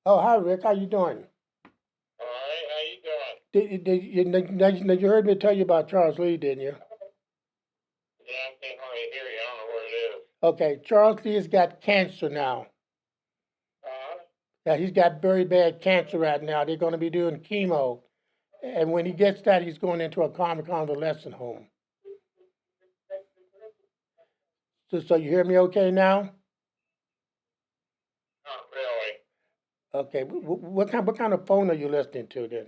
Oh, hi, Rick. How you doing? All right, how you doing? You heard me tell you about Charles Lee, didn't you? Yeah, I can't hardly hear you. I don't know where it is. Okay, Charles Lee has got cancer now. Uh-huh. Yeah, he's got very bad cancer right now. They're going to be doing chemo. And when he gets that, he's going into a convalescent home. So you hear me okay now? Not really. Okay, what kind of phone are you listening to then?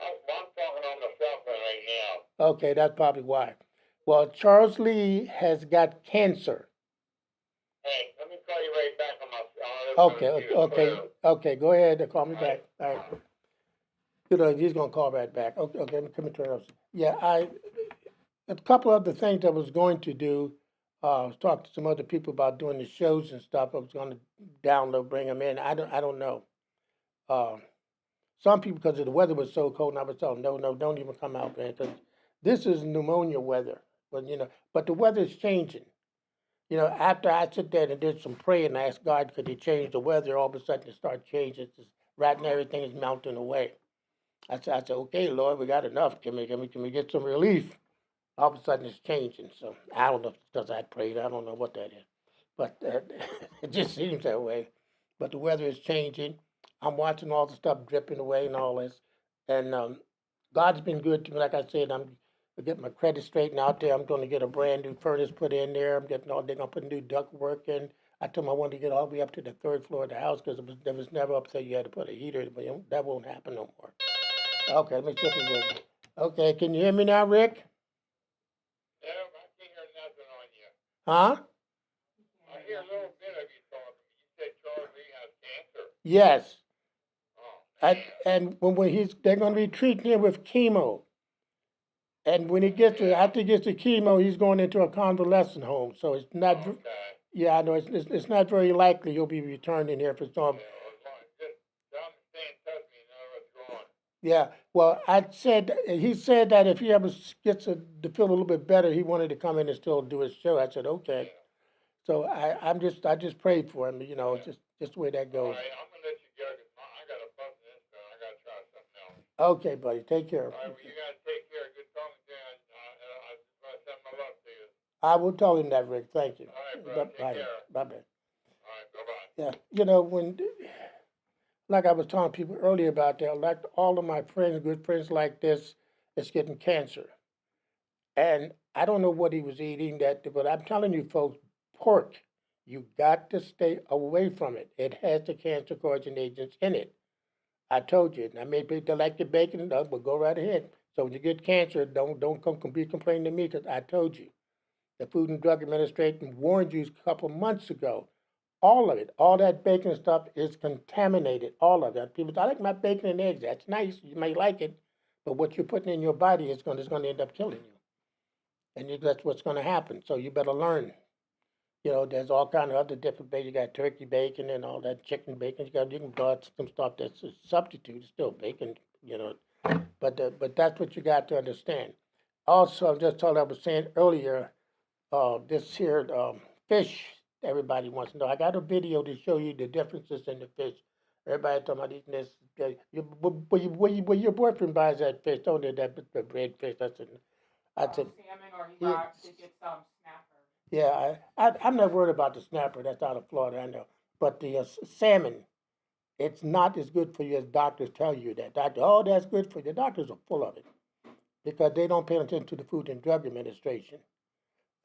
I'm talking on the cell phone right now. Okay, that's probably why. Well, Charles Lee has got cancer. Hey, let me call you right back on this Okay, computer. okay, okay. Go ahead and call me All right. back. All right. He's gonna call right back. Okay, okay. Let me turn it off. Yeah, a couple other things I was going to do. I was talking to some other people about doing the shows and stuff. I was going to download, bring them in. I don't know. Uh, some people, because the weather was so cold, and I was telling them, no, don't even come out, man, because this is pneumonia weather. But the weather's changing. After I sit there and did some praying and asked God, could He change the weather? All of a sudden, it started changing. It's just, right now, everything is melting away. I said, okay, Lord, we got enough. Can we get some relief? All of a sudden, it's changing. So I don't know if it's because I prayed. I don't know what that is, but it just seems that way. But the weather is changing. I'm watching all the stuff dripping away and all this, and God's been good to me. Like I said, I'm getting my credit straightened out there. I'm going to get a brand new furnace put in there. They're going to put new duct work in. I told them I wanted to get all the way up to the third floor of the house because it was never up there. You had to put a heater, but that won't happen no more. Okay, let me check it with. Okay, can you hear me now, Rick? No, I can't hear nothing on you. Huh? I hear a little bit of you talking. You said Charles Lee has cancer. Yes. Oh, And, man. and they're going to be treating him with chemo. And when Yeah. after he gets the chemo, he's going into a convalescent home. So it's not, Oh, okay. yeah, I know it's not very likely he'll be returning here for some. Yeah, well, as long as just tell him to stay in touch with me, you know what's going. Yeah, well, he said that if he ever gets to feel a little bit better, he wanted to come in and still do his show. I said, okay. Yeah. So I just prayed for him, Yeah. just the way that All goes. right, I'm gonna let you go because I got a buzz in this phone. I gotta try something else. Okay, buddy, take care. All right, well, you guys take care. Good talking to you. I just want to send my love to you. I will tell him that, Rick. Thank you. All right, bro. Bye Take bye. care. Bye bye. All right, bye bye. Yeah, when like I was telling people earlier about that, like all of my friends, good friends like this, is getting cancer. And I don't know what he was eating but I'm telling you folks, pork, you got to stay away from it. It has the cancer causing agents in it. I told you. I made people like the bacon, but go right ahead. So when you get cancer, don't come be complaining to me because I told you. The Food and Drug Administration warned you a couple months ago. All of it, all that bacon stuff is contaminated. All of it. People, I like my bacon and eggs. That's nice. You may like it, but what you're putting in your body is going to end up killing you, and that's what's going to happen. So you better learn. There's all kind of other different bacon. You got turkey bacon and all that chicken bacon. You can buy some stuff that's a substitute. It's still bacon. You know, but that's what you got to understand. Also, I'm just told I was saying earlier, this here fish. Everybody wants to know. I got a video to show you the differences in the fish. Everybody talking about eating this. Where your boyfriend buys that fish, don't they? That red fish. I said, Salmon, or he yeah, got to get some snapper. yeah. I'm not worried about the snapper. That's out of Florida, I know. But the salmon, it's not as good for you as doctors tell you that. Oh, that's good for you. The doctors are full of it because they don't pay attention to the Food and Drug Administration.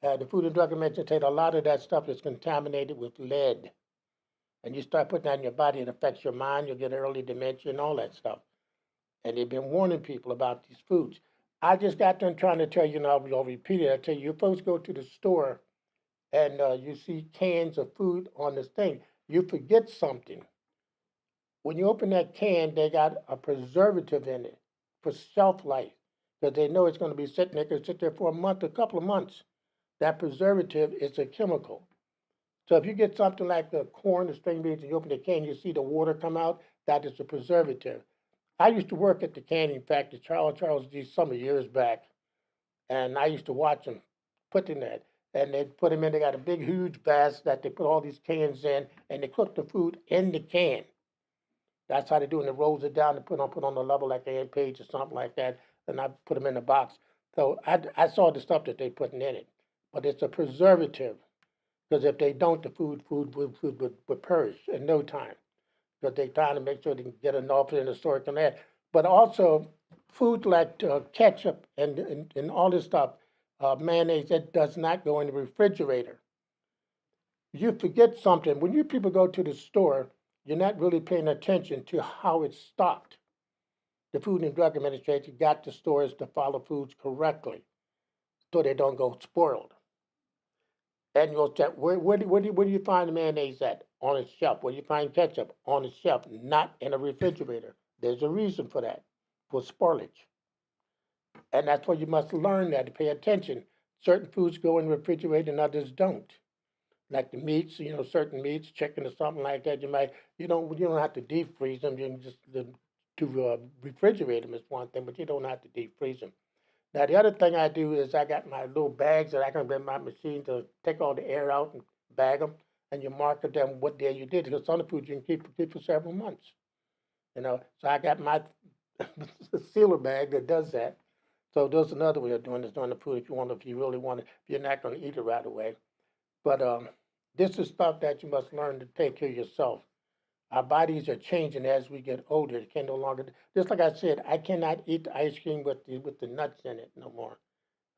The Food and Drug Administration, a lot of that stuff is contaminated with lead. And you start putting that in your body, it affects your mind. You'll get early dementia and all that stuff. And they've been warning people about these foods. I just got done trying to tell you, and I'll repeat it. I tell you, you folks go to the store and you see cans of food on this thing. You forget something. When you open that can, they got a preservative in it for shelf life because they know it's going to be sitting there. It can sit there for a month, a couple of months. That preservative is a chemical. So if you get something like the corn, the string beans, and you open the can, you see the water come out, that is a preservative. I used to work at the canning factory, Charles G. Summer years back, and I used to watch them putting that. And they put them in, they got a big, huge vase that they put all these cans in, and they cook the food in the can. That's how they do it. And it rolls it down and put on the level like a page or something like that. And I put them in the box. So I saw the stuff that they putting in it, but it's a preservative because if they don't, the food would perish in no time because they're trying to make sure they can get enough in the store can add. But also, food like ketchup and all this stuff, mayonnaise, that does not go in the refrigerator. You forget something. When you people go to the store, you're not really paying attention to how it's stocked. The Food and Drug Administration got the stores to follow foods correctly so they don't go spoiled. And you'll check where do you find the mayonnaise at? On its shelf. Where do you find ketchup? On its shelf, not in a refrigerator. There's a reason for that, for spoilage. And that's why you must learn that to pay attention. Certain foods go in the refrigerator and others don't. Like the meats, certain meats, chicken or something like that. You don't have to deep freeze them. You can just to refrigerate them is one thing, but you don't have to deep freeze them. Now the other thing I do is I got my little bags that I can bring my machine to take all the air out and bag them, and you mark them what day you did because some of the food you can keep for several months. So I got my sealer bag that does that. So there's another way of doing this, doing the food if you really want it, if you're not going to eat it right away. But this is stuff that you must learn to take care of yourself. Our bodies are changing as we get older. It can no longer, just like I said, I cannot eat the ice cream with the nuts in it no more.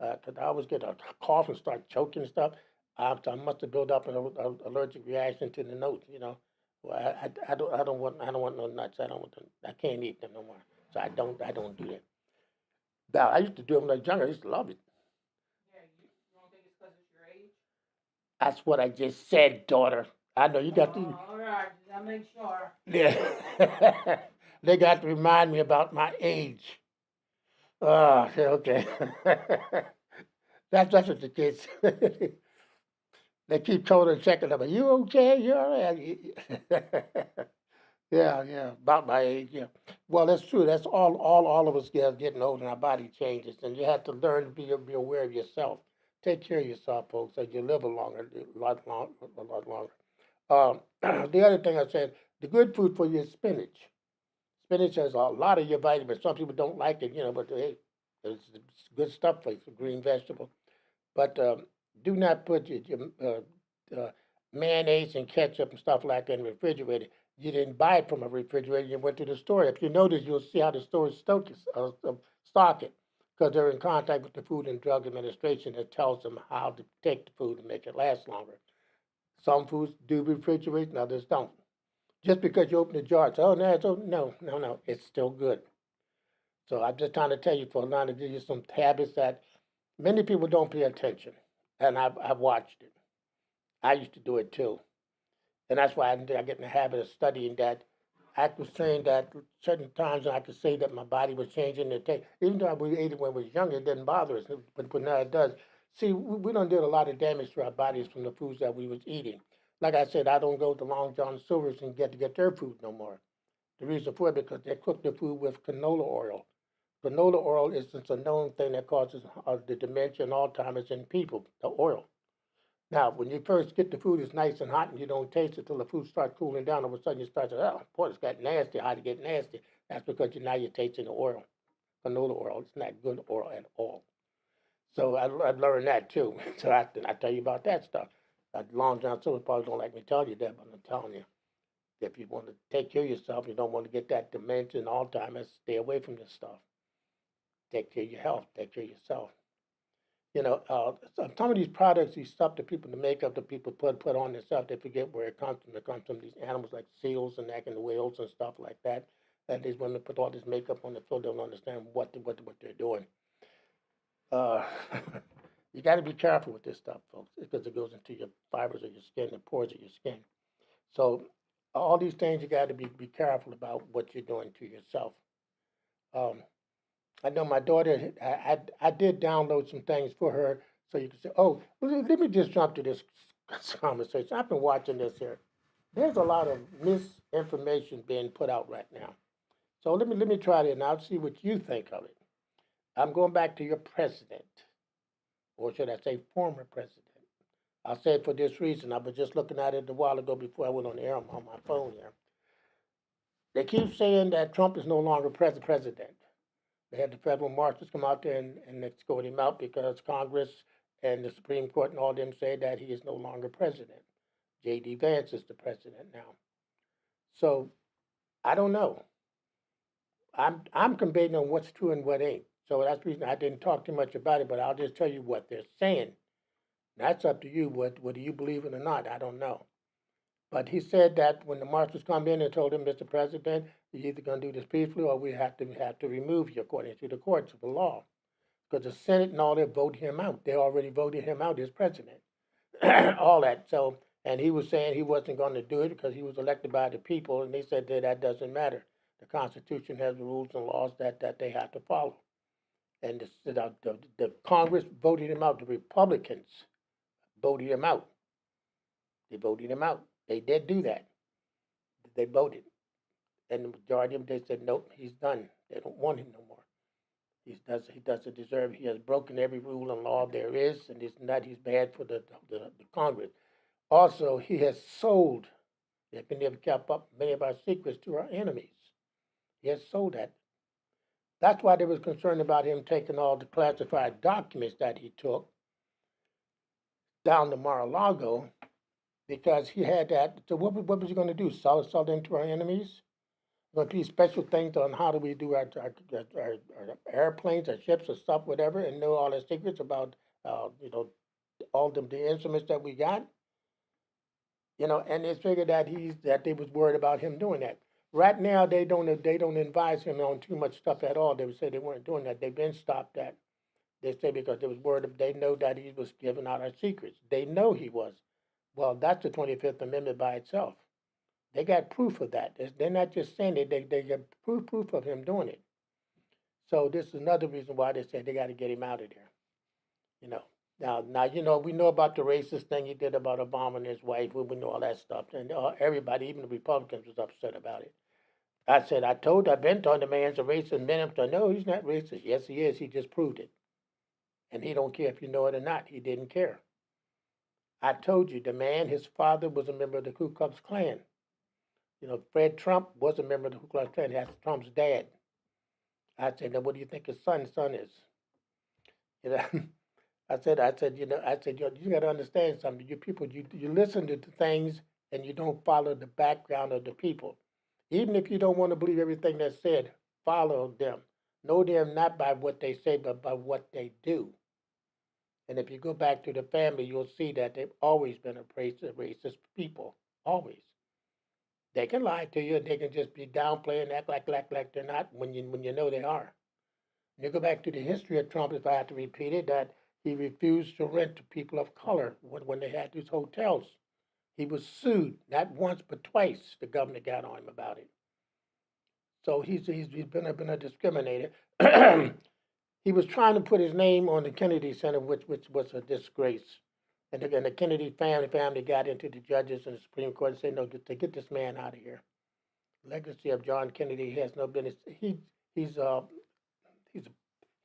Because I always get a cough and start choking and stuff. I must have built up an allergic reaction to the nuts. Well, I don't want no nuts. I can't eat them no more. So I don't do that. Now I used to do them when I was younger. I used to love it. Yeah, you don't think it's because it's your age? That's what I just said, daughter. I know you got to. All right, I make sure. Yeah. They got to remind me about my age. Oh, okay. That's what the kids. They keep totally checking them. Are you okay? You all right? Yeah, yeah, about my age. Yeah. Well, that's true. That's all of us getting older, and our body changes, and you have to learn to be aware of yourself. Take care of yourself, folks, so you live a lot longer. The other thing I said, the good food for you is spinach. Spinach has a lot of your vitamins. Some people don't like it, but hey, it's good stuff for you. It's a green vegetable. But do not put your mayonnaise and ketchup and stuff like that in the refrigerator. You didn't buy it from a refrigerator. You went to the store. If you notice, you'll see how the stores stock it because they're in contact with the Food and Drug Administration that tells them how to take the food and make it last longer. Some foods do refrigerate and others don't. Just because you open the jar, it's, oh, no, no, it's still good. So I'm just trying to tell you for a line to give you some habits that many people don't pay attention. And I've watched it. I used to do it too. And that's why I get in the habit of studying that. I was saying that certain times I could say that my body was changing. Even though we ate it when we was younger, it didn't bother us. But now it does. See, we done did a lot of damage to our bodies from the foods that we was eating. Like I said, I don't go to Long John Silver's and get their food no more. The reason for it because they cook the food with canola oil. Canola oil is a known thing that causes the dementia and Alzheimer's in people. The oil. Now, when you first get the food, it's nice and hot, and you don't taste it till the food starts cooling down. All of a sudden, you start to, oh, boy, it's got nasty. How to get nasty? That's because now you're tasting the oil, canola oil. It's not good oil at all. So I learned that too. So I tell you about that stuff. Long John Silver probably don't like me telling you that, but I'm telling you, if you want to take care of yourself, you don't want to get that dementia and Alzheimer's, stay away from this stuff. Take care of your health. Take care of yourself. Some of these products, these stuff that people, the makeup that people put on themselves, they forget where it comes from. It comes from these animals like seals and the whales and stuff like that. And these women put all this makeup on the floor, don't understand what they're doing. Uh, you got to be careful with this stuff, folks, because it goes into your fibers of your skin, the pores of your skin. So all these things, you got to be careful about what you're doing to yourself. Um, I know my daughter. I did download some things for her, so you can say, "Oh, let me just jump to this conversation." I've been watching this here. There's a lot of misinformation being put out right now. So let me try it, and I'll see what you think of it. I'm going back to your president, or should I say, former president. I'll say it for this reason. I was just looking at it a while ago before I went on the air on my phone here. They keep saying that Trump is no longer president. They had the federal marshals come out there and escort him out because Congress and the Supreme Court and all them say that he is no longer president. J.D. Vance is the president now. So I don't know. I'm debating on what's true and what ain't. So that's the reason I didn't talk too much about it, but I'll just tell you what they're saying. That's up to you. Whether you believe it or not, I don't know. But he said that when the marshals come in and told him, Mr. President, you're either going to do this peacefully or we have to remove you according to the courts of the law. Because the Senate and all that voted him out. They already voted him out as president. All that. So, and he was saying he wasn't going to do it because he was elected by the people, and they said that doesn't matter. The Constitution has the rules and laws that they have to follow. And the Congress voted him out. The Republicans voted him out. They voted him out. They did do that. They voted. And the majority of them, they said, nope, he's done. They don't want him no more. He doesn't deserve. He has broken every rule and law there is, and it's not. He's bad for the Congress. Also, he has sold. They've been able to keep up many of our secrets to our enemies. He has sold that. That's why they was concerned about him taking all the classified documents that he took down to Mar-a-Lago, because he had that. So what was he going to do? Sell them to our enemies? Going to be special things on how do we do our airplanes, our ships, or stuff, whatever, and know all the secrets about, all the instruments that we got. And it's figured that they was worried about him doing that. Right now, they don't advise him on too much stuff at all. They would say they weren't doing that. They've been stopped that. They say because they was worried. They know that he was giving out our secrets. They know he was. Well, that's the 25th Amendment by itself. They got proof of that. They're not just saying it. They got proof of him doing it. So this is another reason why they say they got to get him out of there. Now we know about the racist thing he did about Obama and his wife. We know all that stuff, and everybody, even the Republicans, was upset about it. I've been told the man's a racist. Men said, no, he's not racist. Yes, he is. He just proved it, and he don't care if you know it or not. He didn't care. I told you, the man, his father was a member of the Ku Klux Klan. Fred Trump was a member of the Ku Klux Klan. That's Trump's dad. I said, now what do you think his son is? You know, I said, you got to understand something. You people, you listen to things and you don't follow the background of the people. Even if you don't want to believe everything that's said, follow them. Know them not by what they say, but by what they do. And if you go back to the family, you'll see that they've always been a racist people. Always. They can lie to you, and they can just be downplaying and act like they're not when you know they are. And you go back to the history of Trump, if I have to repeat it, that he refused to rent to people of color when they had these hotels. He was sued not once but twice. The government got on him about it. So he's been a discriminator. He was trying to put his name on the Kennedy Center, which was a disgrace. And the Kennedy family got into the judges and the Supreme Court and said, no, to get this man out of here. Legacy of John Kennedy has no business. He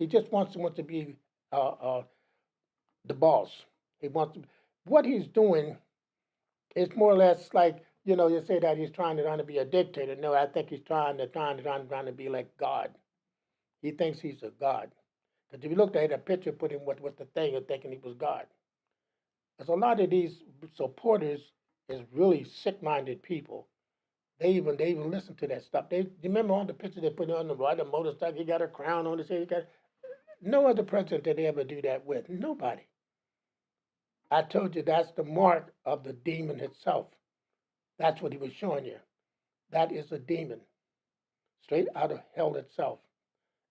just wants to be the boss. He wants to. What he's doing is more or less like you say that he's trying to be a dictator. No, I think he's trying to be like God. He thinks he's a God. Because if you looked at a picture, put him with the thing, you're thinking he was God. Because a lot of these supporters is really sick-minded people. They even listen to that stuff. You remember all the pictures they put on the right, the motorcycle. He got a crown on his head. He got no other president did they ever do that with. Nobody. I told you that's the mark of the demon itself. That's what he was showing you. That is a demon, straight out of hell itself,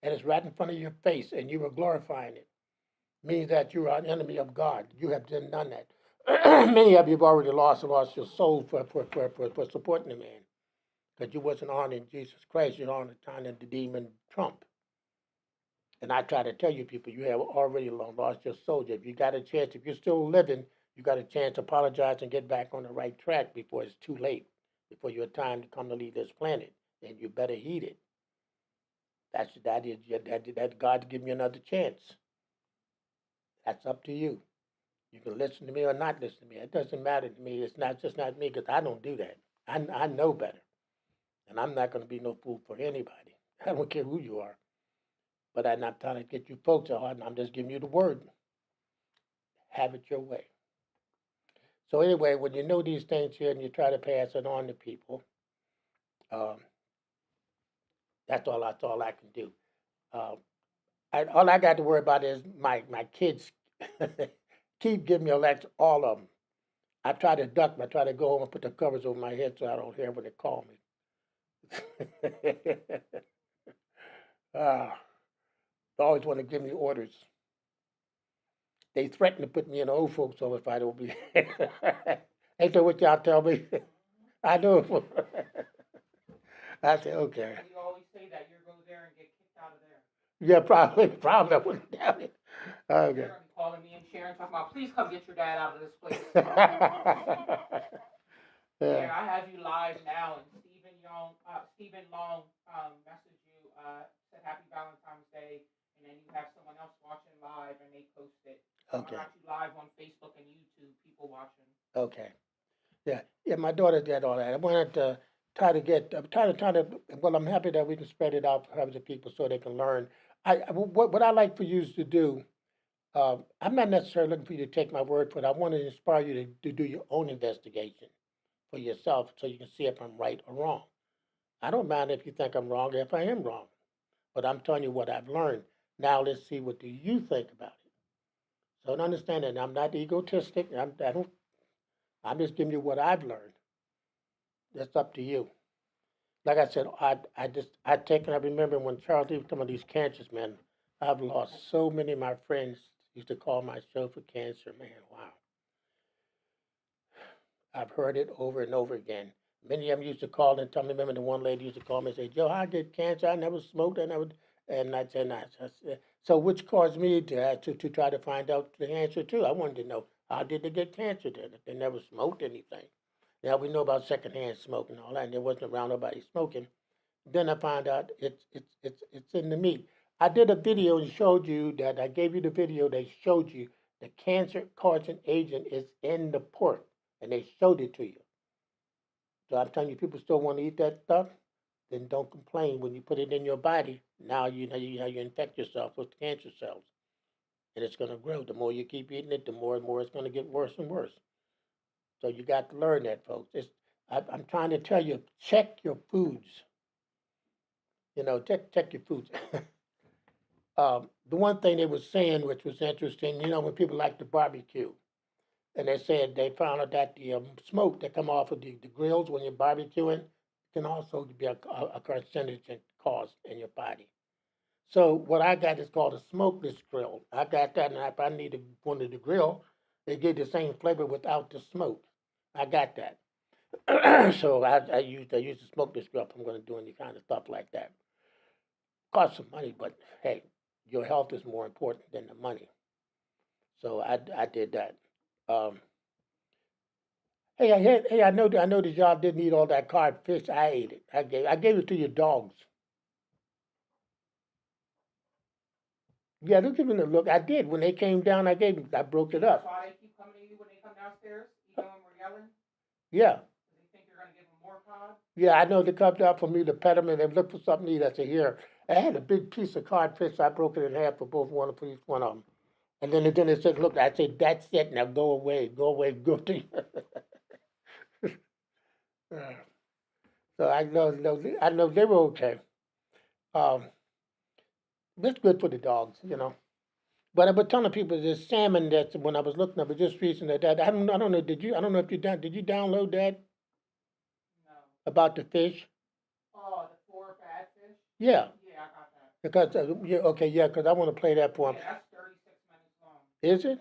and it's right in front of your face, and you were glorifying it. Means that you are an enemy of God. You have done that. Many of you have already lost your soul for supporting the man, because you wasn't honoring Jesus Christ. You're honoring the demon Trump. And I try to tell you people, you have already lost your soul. If you got a chance, if you're still living, you got a chance to apologize and get back on the right track before it's too late, before your time to come to leave this planet. And you better heed it. That God give you another chance. That's up to you. You can listen to me or not listen to me. It doesn't matter to me. It's just not me, because I don't do that. I know better. And I'm not going to be no fool for anybody. I don't care who you are. But I'm not trying to get you folks out. I'm just giving you the word. Have it your way. So anyway, when you know these things here and you try to pass it on to people, um, That's all I can do. Um, all I got to worry about is my kids keep giving me a lecture, all of them. I try to duck 'em. I try to go home and put the covers over my head so I don't hear when they call me. Ah, they always want to give me orders. They threaten to put me in the old folks home if I don't be. Ain't that what y'all tell me? I know. I say, okay. You always say that you're go there and get kicked out of there. Yeah, probably. I wouldn't doubt it. Okay. They're gonna be calling me and Sharon talking about, please come get your dad out of this place. Yeah. Yeah, I have you live now, and Stephen Long messaged you, said Happy Valentine's Day, and then you have someone else watching live, and they post it. Okay. I got you live on Facebook and YouTube, people watching. Okay. Yeah. My daughter did all that. I wanted to try to. Well, I'm happy that we can spread it out for other people so they can learn. What I like for you to do. I'm not necessarily looking for you to take my word for it. I want to inspire you to do your own investigation for yourself so you can see if I'm right or wrong. I don't mind if you think I'm wrong if I am wrong, but I'm telling you what I've learned. Now let's see what do you think about it. So understand that I'm not egotistic. I'm just giving you what I've learned. That's up to you. Like I said, I remember when Charles was talking about these cancers, man. I've lost so many of my friends used to call my show for cancer, man. Wow. I've heard it over and over again. Many of them used to call and tell me. Remember, the one lady used to call me and say, "Joe, I get cancer. I never smoked. I never." And I said, "Nah." So, which caused me to try to find out the answer too. I wanted to know how did they get cancer then if they never smoked anything. Now we know about secondhand smoking and all that, and there wasn't around nobody smoking. Then I found out it's in the meat. I did a video and showed you that I gave you the video. They showed you the cancer causing agent is in the pork, and they showed it to you. So I'm telling you, people still want to eat that stuff. Then don't complain when you put it in your body. Now you know how you infect yourself with cancer cells, and it's going to grow. The more you keep eating it, the more and more it's going to get worse and worse. So you got to learn that, folks. I'm trying to tell you, check your foods. Check your foods. The one thing they were saying, which was interesting, when people like to barbecue, and they said they found out that the smoke that come off of the grills when you're barbecuing can also be a carcinogen cause in your body. So what I got is called a smokeless grill. I got that, and if I needed one of the grill, they get the same flavor without the smoke. I got that. So I use the smokeless grill if I'm going to do any kind of stuff like that. Cost some money, but hey, your health is more important than the money. So I did that. Um, hey, I know that y'all didn't eat all that cod fish. I ate it. I gave it to your dogs. Yeah, don't give them a look. I did when they came down. I broke it That's up. why they keep coming to you when they come downstairs, even when we're yelling. Yeah, They think you're gonna give them more cod. yeah, I know they come down for me to pet them and they look for something to eat. I said, here. I had a big piece of codfish. I broke it in half for for each one of them. And then they said, look, I said, that's it. Now go away, go to. So I know they were okay. Um, it's good for the dogs. But I was telling people there's salmon that when I was looking up, it just recently that I don't know. I don't know if did you download that No. about the fish? Oh, the 4 bad fish. Yeah, Yeah, I got that. because because I want to play that for Yeah, them. that's 36 minutes long. Is it?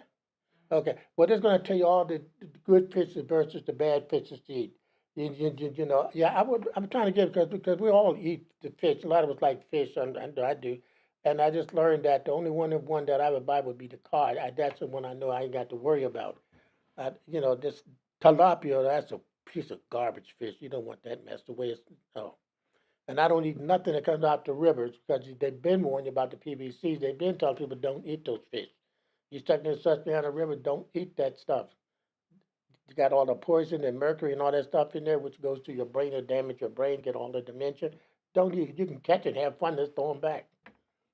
Okay. Well, it's going to tell you all the good fishes versus the bad fishes to eat. Yeah, I'm trying to get because we all eat the fish. A lot of us like fish, and I do. And I just learned that the only one that I would buy would be the cod. That's the one I know I ain't got to worry about. This tilapia, that's a piece of garbage fish. You don't want that mess the way it's. Oh. And I don't eat nothing that comes out the rivers because they've been warning you about the PVCs. They've been telling people don't eat those fish. You stuck in the Susquehanna River, don't eat that stuff. You got all the poison and mercury and all that stuff in there, which goes to your brain and damage your brain, get all the dementia. Don't you can catch it, have fun, just throw them back.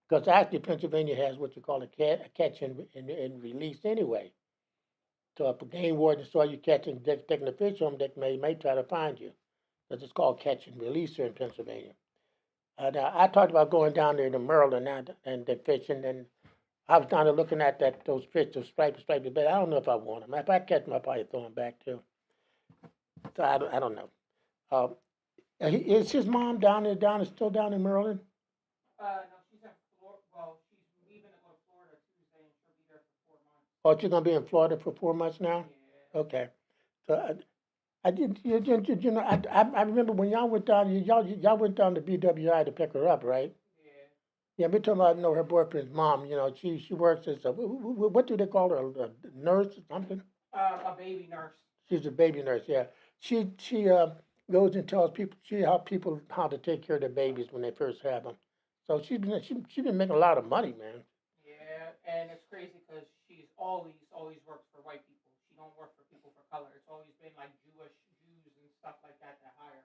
Because actually, Pennsylvania has what you call a catch and release anyway. So if a game warden saw you catching, taking a fish on them, they may try to find you. Because it's called catch and release here in Pennsylvania. I talked about going down there to Maryland and the fishing, and I was down there looking at those fish, those striped, but I don't know if I want them. If I catch them, I'll probably throw them back too. So I don't know. Uh, is his mom still down in Maryland? No, she's in Florida. Well, she's leaving to go to Florida Tuesday, and she'll be there for 4 months. Oh, she's gonna be in Florida for 4 months now. Yeah. Okay. So I did. You know, I remember when y'all went down. Y'all went down to BWI to pick her up, right? Yeah. Yeah, we're talking about, her boyfriend's mom. She works as what do they call her? A nurse or something? A baby nurse. She's a baby nurse. Yeah. She goes and tells people she help people how to take care of their babies when they first have them. So she's been making a lot of money, man. Yeah, and it's crazy because she's always works for white people. She don't work for people for color. It's always been like Jews and stuff like that hire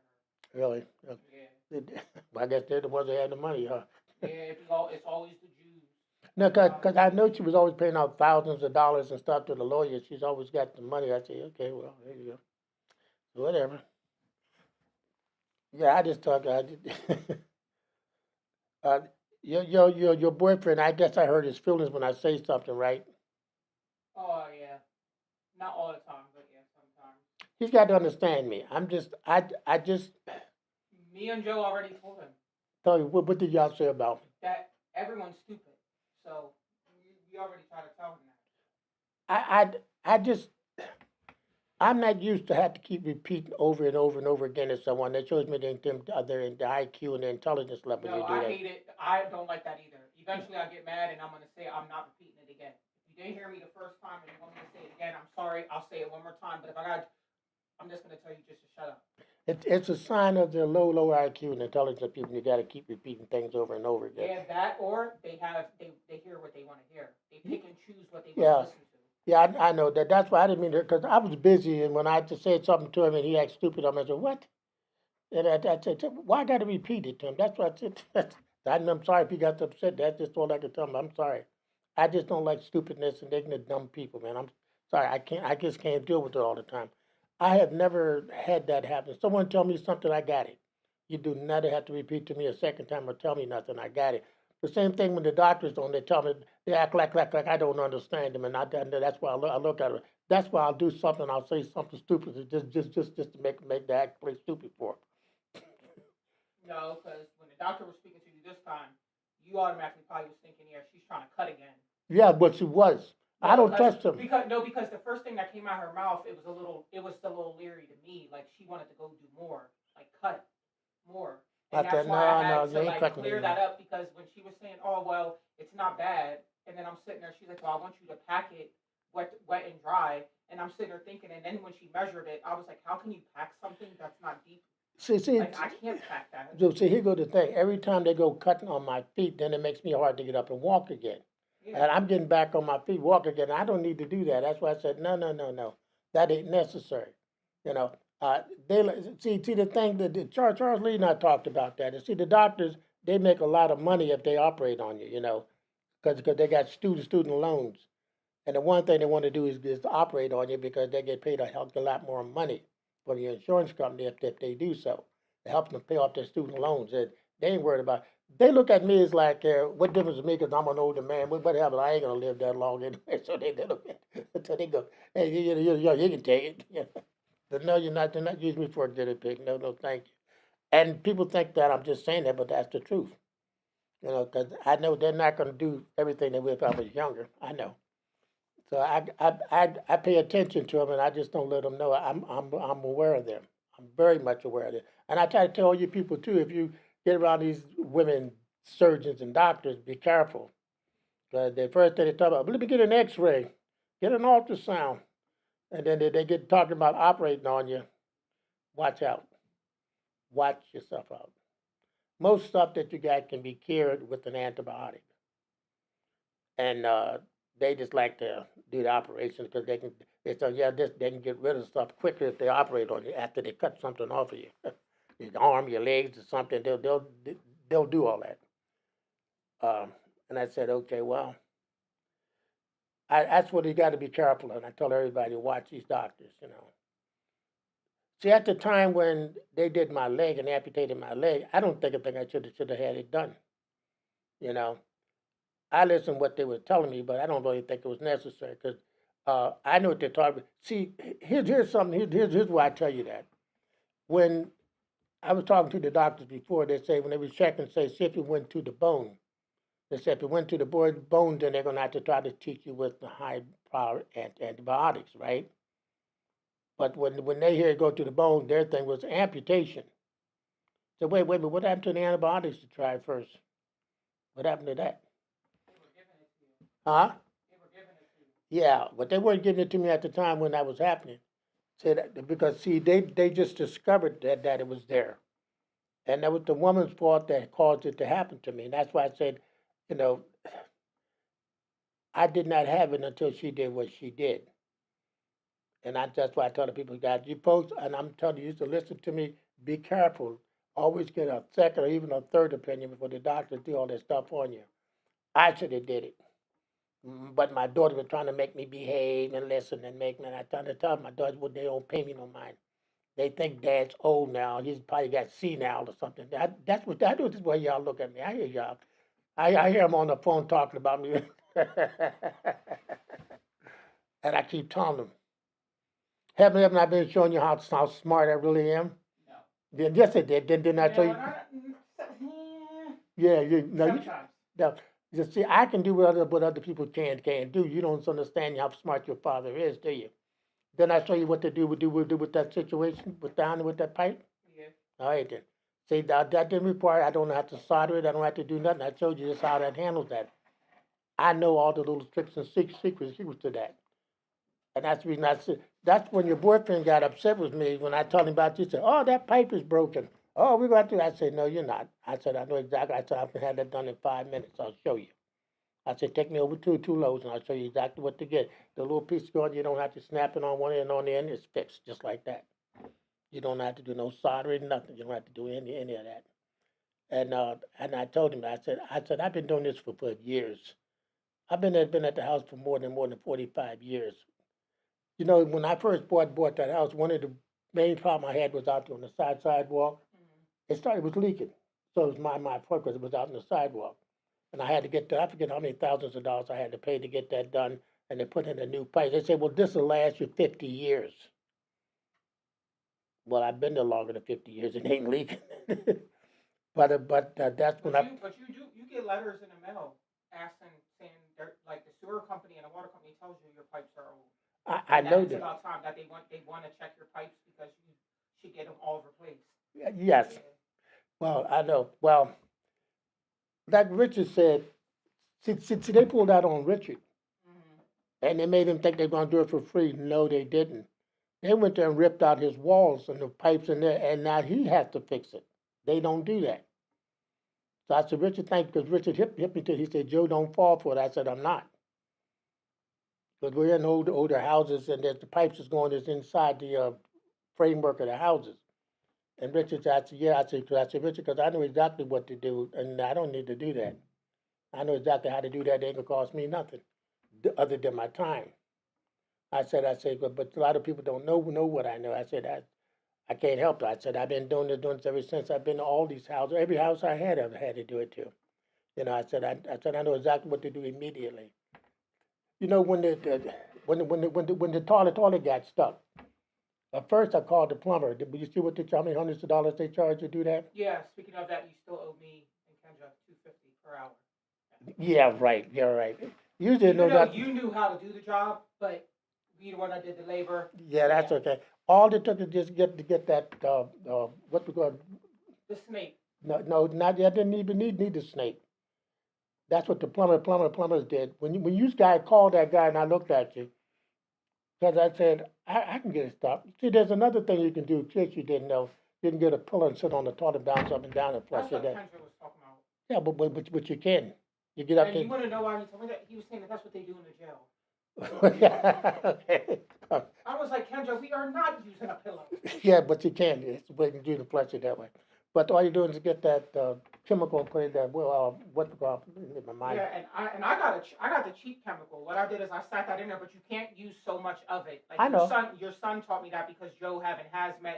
her. Really? Yeah. I guess they're the ones that have the money, huh? Yeah, it's always the Jews. No, cause I know she was always paying out thousands of dollars and stuff to the lawyers. She's always got the money. I say, okay, well, there you go. Whatever. Yeah, I just talk. uh, your boyfriend. I guess I hurt his feelings when I say something, right? Oh yeah, not all the time, but yeah, sometimes. He's got to understand me. I just Me and Joe already told him tell you what did y'all say about me? that everyone's stupid. So we already tried to tell him that. I just I'm not used to have to keep repeating over and over and over again to someone that shows me the IQ and the intelligence level No, they do I that. hate it. I don't like that either. Eventually, I get mad and I'm gonna say I'm not repeating it again. If you didn't hear me the first time and you want me to say it again, I'm sorry. I'll say it one more time. But if I got, I'm just gonna tell you just to shut up. It's a sign of their low IQ and intelligence of people. You got to keep repeating things over and over again. Yeah, that or they hear what they want to hear. They pick and choose what they Yeah. want to listen to. Yeah, I know that. That's why I didn't mean to, because I was busy, and when I just said something to him and he acted stupid, I said, "What?" And I said, "Why I got to repeat it to him?" That's what I said. I'm sorry if he got upset. That's just all I could tell him. I'm sorry. I just don't like stupidness and ignorant, dumb people, man. I'm sorry. I just can't deal with it all the time. I have never had that happen. Someone tell me something, I got it. You do not have to repeat to me a second time or tell me nothing. I got it. The same thing when the doctors on, they tell me they act like I don't understand them, and that's why I look at it. That's why I'll do something. I'll say something stupid just to make the act play stupid for. No, because when the doctor was speaking to you this time, you automatically probably was thinking, yeah, she's trying to cut again. Yeah, but she was. I don't trust him. Because the first thing that came out of her mouth, it was a little leery to me. Like she wanted to go do more, like cut more. And I that's said, why I no, had you to ain't like cutting clear me. that up because when she was saying, "Oh well, it's not bad," and then I'm sitting there, she's like, "Well, I want you to pack it wet and dry," and I'm sitting there thinking, and then when she measured it, I was like, "How can you pack something that's not deep? See, Like I can't pack that." so see, here go the thing. Every time they go cutting on my feet, then it makes me hard to get up and walk again. Yeah. And I'm getting back on my feet, walk again. I don't need to do that. That's why I said, no. That ain't necessary. You know, they see the thing that Charles Lee and I talked about that. And see, the doctors, they make a lot of money if they operate on you, because they got student loans. And the one thing they want to do is to operate on you because they get paid a hell of a lot more money from the insurance company if they do so. It helps them pay off their student loans. And they ain't worried about it. They look at me as like, what difference to me because I'm an older man. What happened? I ain't going to live that long anyway. So they look at so they go, hey, you can take it. But no, you're not. They're not using me for a guinea pig. No, thank you. And people think that I'm just saying that, but that's the truth. Because I know they're not going to do everything they would if I was younger. I know. So I pay attention to them, and I just don't let them know I'm aware of them. I'm very much aware of them, and I try to tell you people too. If you get around these women surgeons and doctors, be careful. Because the first thing they talk about, let me get an X-ray, get an ultrasound, and then they get talking about operating on you. Watch out. Watch yourself out. Most stuff that you got can be cured with an antibiotic, and they just like to do the operation because They said, yeah, they can get rid of stuff quicker if they operate on you after they cut something off of you. Your arm, your legs, or something. They'll do all that. And I said, okay, well, that's what you got to be careful of. And I tell everybody to watch these doctors. See, at the time when they did my leg and amputated my leg, I don't think I should have had it done. You know, I listened to what they were telling me, but I don't really think it was necessary because I know what they're talking about. See, here's something. Here's why I tell you that. When I was talking to the doctors before, they say when they were checking, say, see if it went to the bone. They said if it went to the bone, then they're going to have to try to treat you with the high power antibiotics, right? But when they hear it go to the bone, their thing was amputation. So wait, but what happened to the antibiotics to try first? What happened to that? They were giving it to you. Huh? They were giving it to you. Yeah, but they weren't giving it to me at the time when that was happening. Said because see, they just discovered that it was there, and that was the woman's fault that caused it to happen to me. And that's why I said, you know, I did not have it until she did what she did. And that's why I tell the people, guys, you folks, and I'm telling you to listen to me, be careful. Always get a second or even a third opinion before the doctors do all that stuff on you. I should have did it. But my daughter was trying to make me behave and listen and make me, and I tried to tell my daughters, well, they don't pay me no mind. They think Dad's old now. He's probably got senile or something. That's what that is the way y'all look at me. I hear y'all. I hear them on the phone talking about me. And I keep telling them, haven't I been showing you how smart I really am? No. Yes, I did. Didn't I tell you? Yeah, no, Sometimes. no. You see, I can do what other people can't do. You don't understand how smart your father is, do you? Then I show you what to do with that situation, with that pipe. Yeah. All right then. See, that didn't require. I don't have to solder it. I don't have to do nothing. I showed you just how that handles that. I know all the little tricks and secrets to that. And that's the reason I said, that's when your boyfriend got upset with me when I told him about you. He said, oh, that pipe is broken. Oh, we're going to do that. I said, no, you're not. I said, I know exactly. I said, I can have that done in 5 minutes. I'll show you. I said, take me over two loads and I'll show you exactly what to get. The little piece of cord, you don't have to snap it on one end, on the end. It's fixed just like that. You don't have to do no soldering, nothing. You don't have to do any of that. And I told him, I said, I've been doing this for years. I've been at the house for more than 45 years. You know, when I first bought that house, one of the main problem I had was out there on the sidewalk. It was leaking. So it was my fault because it was out on the sidewalk. And I had to get I forget how many thousands of dollars I had to pay to get that done. And they put in a new pipe. They said, well, this will last you 50 years. Well, I've been there longer than 50 years. It ain't leaking. but that's when But you get letters in the mail saying like the sewer company and the water company tells you your pipes are old. I know It's that. about time that they want to check your pipes because you should get them all replaced. Yes. Yeah. Well, I know. Well, like Richard said, see, they pulled out on Richard. And they made him think they're going to do it for free. No, they didn't. They went there and ripped out his walls and the pipes in there, and now he has to fix it. They don't do that. So I said, Richard, thank you, because Richard hit me to it. He said, Joe, don't fall for it. I said, I'm not. Because we're in older houses, and the pipes is going is inside the framework of the houses. And Richard said, yeah. I said, Richard, because I know exactly what to do, and I don't need to do that. I know exactly how to do that. It ain't going to cost me nothing other than my time. I said, but a lot of people don't know what I know. I said, I can't help it. I said, I've been doing this ever since I've been to all these houses. Every house I had, I've had to do it to. You know, I said, I know exactly what to do immediately. You know, when the toilet got stuck, at first I called the plumber. Did you see how many hundreds of dollars they charge to do that? Yeah. Speaking of that, you still owe me and Kendra $250 per hour. Yeah, right. You're right. You didn't know that. You knew how to do the job, but we the one that did the labor. Yeah, that's okay. All it took is just get that what we call The snake. no, not yet. Didn't even need the snake. That's what the plumbers did. When you guy called that guy and I looked at you, because I said I can get it stopped. See, there's another thing you can do in case you didn't know. You can get a pillow and sit on the toilet, bounce up and down and flush That's it what down. Kendra was talking about. Yeah, but you can. You get up And there. you want to know why he told me that? He was saying that's what they do in the jail. Okay. I was like, Kendra, we are not using a pillow. Yeah, but you can. It's a way to do the flush it that way. But all you're doing is get that chemical, put it that what the call in my mind. Yeah, I got the cheap chemical. What I did is I sat that in there, but you can't use so much of it. Like I know. your son taught me that because Joe having hazmat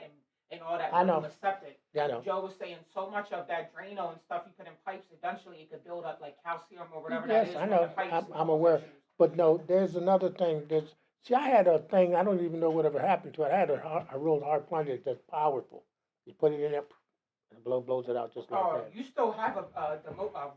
and all that I when he know. was septic. Yeah, I know. Joe was saying so much of that Drano and stuff you put in pipes, eventually it could build up like calcium or whatever that Yes, is I when know. the pipes I'm cause aware. issues. But no, there's another thing. See, I had a thing. I don't even know whatever happened to it. I had a real hard plunger that's powerful. You put it in there, and blows it out just like Oh, that. you still have a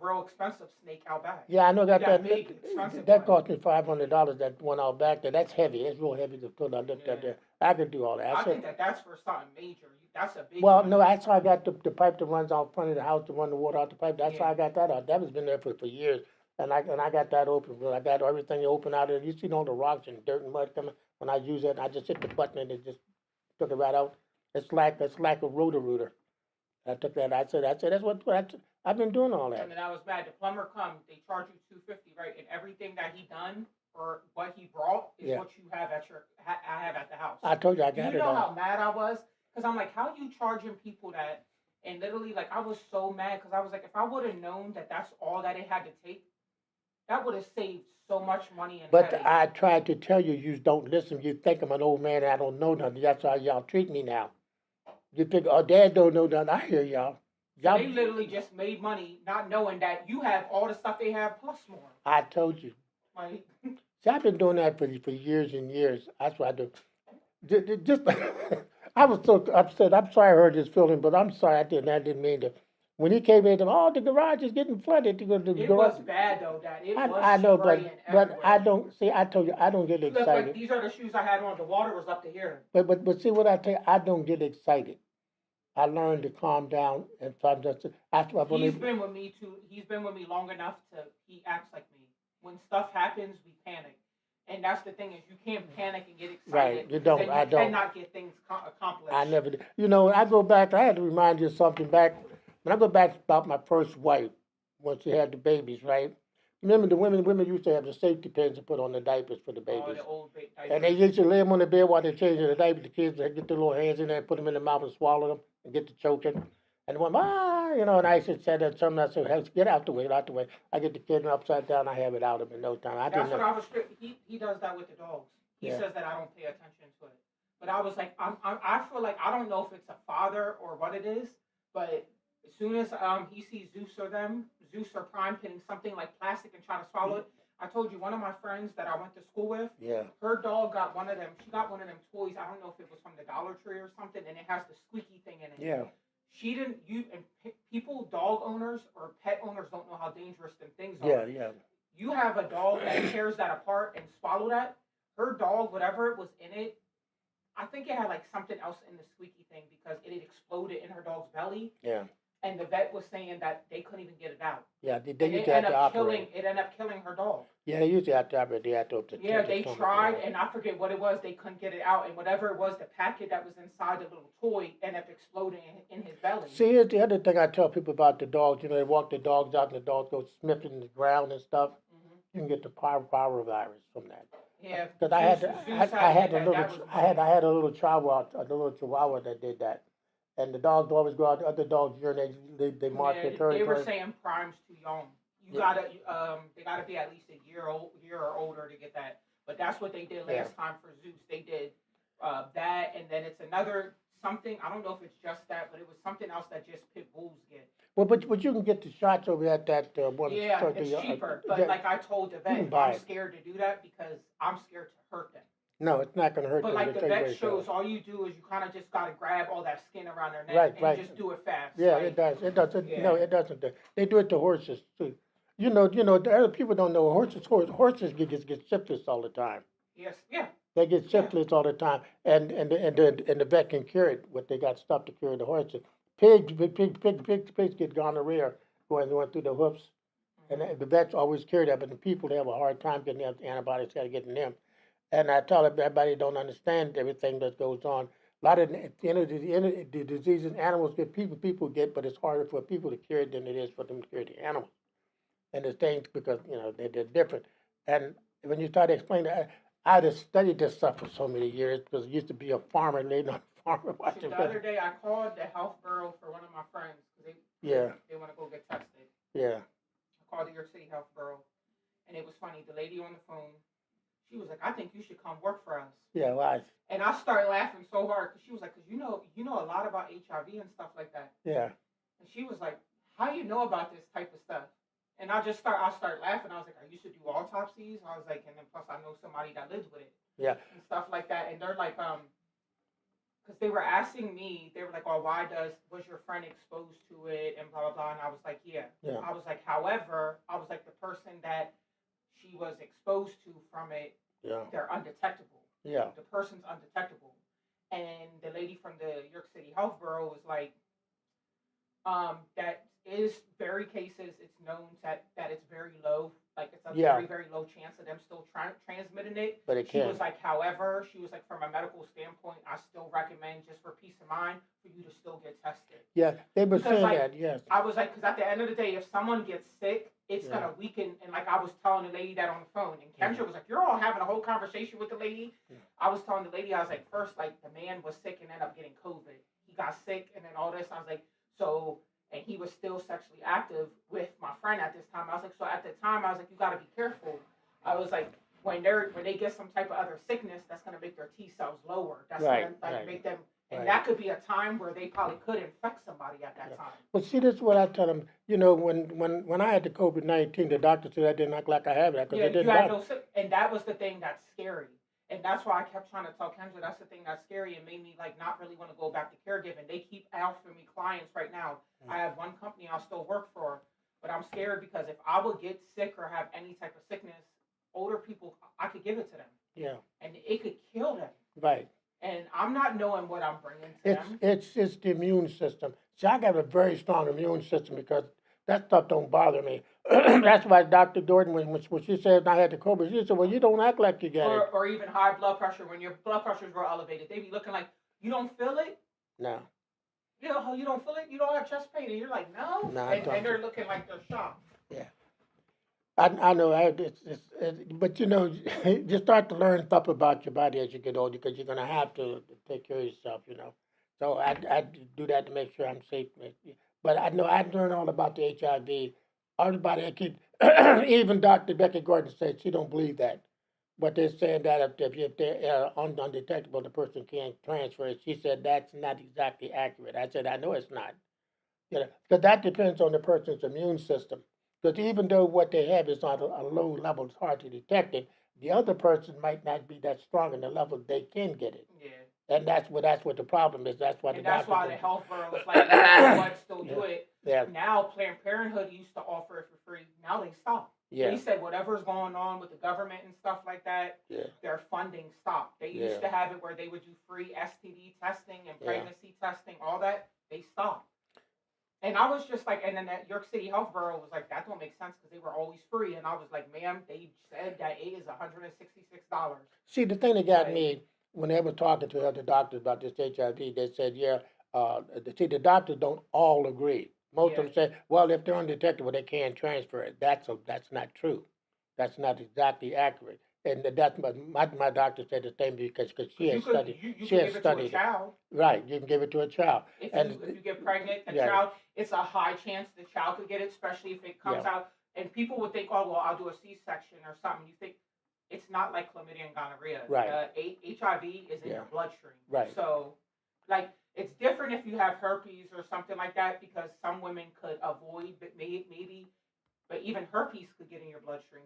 real expensive snake out back. Yeah, I know You that got big, expensive that one. cost me $500. That one out back there. That's heavy. It's real heavy to put. I looked at Yeah. there. I could do all that. I I said, think that's for something major. That's a big well, one. no, that's how I got the pipe that runs out front of the house to run the water out the pipe. That's how Yeah. I got that out. That has been there for years. And I got that open. But I got everything open out of it. You see all the rocks and dirt and mud coming. When I use it, I just hit the button and it just took it right out. It's like a rotor. I took that. I said I've been doing all that. And then I was mad. The plumber come, they charge you $250, right? And everything that he done or what he brought is Yeah. what you have at I have at the house. I told you I Do got you it know all. how mad I was? Because I'm like, how you charging people that? And literally, like, I was so mad because I was like, if I would have known that that's all that it had to take, that would have saved so much money and But headache. I tried to tell you, you don't listen. You think I'm an old man and I don't know nothing. That's how y'all treat me now. You think, oh, Dad don't know nothing. I hear y'all. Y'all, They literally just made money not knowing that you have all the stuff they have plus more. I told you. Like, See, I've been doing that for years and years. That's what I do. Just, I was so upset. I'm sorry I hurt his feeling, but I'm sorry I didn't mean to. When he came in, oh, the garage is getting flooded. The it garage, was bad though, Dad. It was I know, spraying but I everywhere. don't see. I told you I don't get Look, like excited. these are the shoes I had on. The water was up to here. But see what I tell you, I don't get excited. I learned to calm down and so I'm just. That's what He's been with me too. He's been with me long enough to. He acts like me. When stuff happens, we panic, and that's the thing is you can't panic and get excited. Right, you don't. Then you I don't. cannot get things accomplished. I never did. You know, I go back. I had to remind you of something back. When I go back about my first wife, when she had the babies, right? Remember the women used to have the safety pins to put on the diapers for the Oh, babies. the old And they used to lay them on the bed while they're changing the diaper. The kids would get their little hands in there, put them in the mouth and swallow them and get to choking. And one, and I used to say that something. I said, hey, get out the way, out the way. I get the kid upside down. I have it out of him in no time. I That's didn't what know. I was. He does that with the dogs. He Yeah. says that I don't pay attention to it. But I was like, I feel like I don't know if it's a father or what it is, but as soon as he sees Zeus or Prime putting something like plastic and trying to swallow it. I told you one of my friends that I went to school with. Yeah. Her dog got one of them. She got one of them toys. I don't know if it was from the Dollar Tree or something, and it has the squeaky thing in it. Yeah. She didn't. People, dog owners or pet owners don't know how dangerous them things are. Yeah. Yeah. You have a dog that tears that apart and swallow that. Her dog, whatever was in it, I think it had like something else in the squeaky thing because it had exploded in her dog's belly. Yeah. And the vet was saying that they couldn't even get it out. Yeah. They And used to have to operate. it ended up killing her dog. Yeah, they used to have to operate. They had to. Yeah, they tried, and I forget what it was. They couldn't get it out, and whatever it was, the packet that was inside the little toy ended up exploding in his belly. See, here's the other thing I tell people about the dogs. You know, they walk the dogs out, and the dogs go sniffing in the ground and stuff. Mm-hmm. You can get the parvovirus from that. Yeah, Because I had a little chihuahua that did that, and the dogs always go out. The other dogs urinate. They mark their territory. They were saying Prime's too young. They gotta be at least a year or older to get that. But that's what they did last time for Zeus. They did that, and then it's another something. I don't know if it's just that, but it was something else that just pit bulls get. Well, but you can get the shots over at that one. Yeah, it's cheaper. But like I told the vet, I'm scared to do that because I'm scared to hurt them. No, it's not going to hurt but them. But like the vet shows, all you do is you kind of just got to grab all that skin around their neck and just do it fast. Yeah, like, it does. It doesn't. Yeah. No, it doesn't. They do it to horses too. You know. The other people don't know horses get syphilis all the time. Yes. Yeah. They get syphilis all the time, and the vet can cure it. What they got stuff to cure the horses. Pigs get gonorrhea going through the hoofs, and the vets always cure that. But the people, they have a hard time getting the antibiotics. Got to get in them. And I tell everybody don't understand everything that goes on. A lot of the diseases animals get, people get, but it's harder for people to cure it than it is for them to cure the animals. And the things because they're different. And when you start explaining that, I just studied this stuff for so many years because I used to be a farmer, laying on a farmer Shoot, watching. the other day I called the health bureau for one of my friends because Yeah, they want to go get tested. yeah, I called the York City Health Bureau, and it was funny. The lady on the phone, she was like, "I think you should come work for us." yeah. Why? And I started laughing so hard because she was like, "Cause you know a lot about HIV and stuff like that." Yeah, And she was like, "How you know about this type of stuff?" And I started laughing. I was like, "I used to do autopsies." I was like, and then plus I know somebody that lives with it yeah, and stuff like that. And they're like, because they were asking me, they were like, "Oh, was your friend exposed to it?" And blah blah blah. And I was like, "Yeah." yeah, I was like, "However, I was like the person that she was exposed to from it, yeah, they're undetectable. yeah, The person's undetectable." And the lady from the York City Health Bureau was like, that is very cases. It's known that it's very low, like it's a yeah. very very low chance of them still transmitting it. But it She can. was like, however, she was like, from a medical standpoint, I still recommend just for peace of mind for you to still get tested. Yeah, they were Because, saying like, that. Yes. I was like, because at the end of the day, if someone gets sick, it's Yeah. gonna weaken. And like I was telling the lady that on the phone, and Kendra was like, "You're all having a whole conversation with the lady." Yeah. I was telling the lady, I was like, first, like the man was sick and ended up getting COVID. He got sick, and then all this. I was like, so, and he was still sexually active with my friend at this time. I was like, so at the time, I was like, you got to be careful. I was like, when they get some type of other sickness, that's gonna make their T cells lower. That's Right, gonna like right. make them. And Right. that could be a time where they probably could infect somebody at that Yeah. time. Well, see, this is what I tell them. You know, when I had the COVID-19, the doctor said I didn't act like I had it because Yeah, it didn't you had bother. no sick, and that was the thing that's scary. And that's why I kept trying to tell Kendra that's the thing that's scary and made me like not really want to go back to caregiving. They keep offering me clients right now. Mm. I have one company I'll still work for, but I'm scared because if I would get sick or have any type of sickness, older people, I could give it to them, Yeah, and it could kill them. right. And I'm not knowing what I'm bringing to them. It's the immune system. See, I got a very strong immune system because that stuff don't bother me. That's why Dr. Dorton, when she said I had the COVID, she said, "Well, you don't act like you got it." Or even high blood pressure when your blood pressures were elevated. They be looking like, you don't feel it? No, You know how you don't feel it? You don't have chest pain. And you're like, no? no, I And don't. they're looking like they're shocked. Yeah. I know, but you know, you start to learn stuff about your body as you get older because you're going to have to take care of yourself, you know. So I do that to make sure I'm safe. But I know I learned all about the HIV. Everybody, even Dr. Becky Gordon said she don't believe that. But they're saying that if they're undetectable, the person can't transfer it. She said that's not exactly accurate. I said, I know it's not. You know, because that depends on the person's immune system. Because even though what they have is on a low level, it's hard to detect it. The other person might not be that strong in the level they can get it, Yeah. and that's what the problem is. That's why And the that's doctor. why the health bureau is like, no matter what, still do it. Yeah, Now, Planned Parenthood used to offer it for free. Now they stopped. yeah, They said whatever's going on with the government and stuff like that, yeah, their funding stopped. They used Yeah. to have it where they would do free STD testing and Yeah. pregnancy testing, all that. They stopped. And I was just like, and then that York City Health Bureau was like, that don't make sense because they were always free. And I was like, ma'am, they said that it is $166. See, the thing that got Right. me when they were talking to other doctors about this HIV, they said, yeah, the doctors don't all agree. Most of them say, well, if they're undetectable, they can't transfer it. That's not true. That's not exactly accurate. And that's my doctor said the same because she has studied. You She can has give it to a studied it. child. Right, you can give it to a child. If And you get pregnant, the yeah. child, it's a high chance the child could get it, especially if it comes Yeah. out. And people would think, oh, well, I'll do a C-section or something. You think it's not like chlamydia and gonorrhea. Right. HIV is in Yeah. your bloodstream. Right. So, like, it's different if you have herpes or something like that because some women could avoid, but maybe, but even herpes could get in your bloodstream,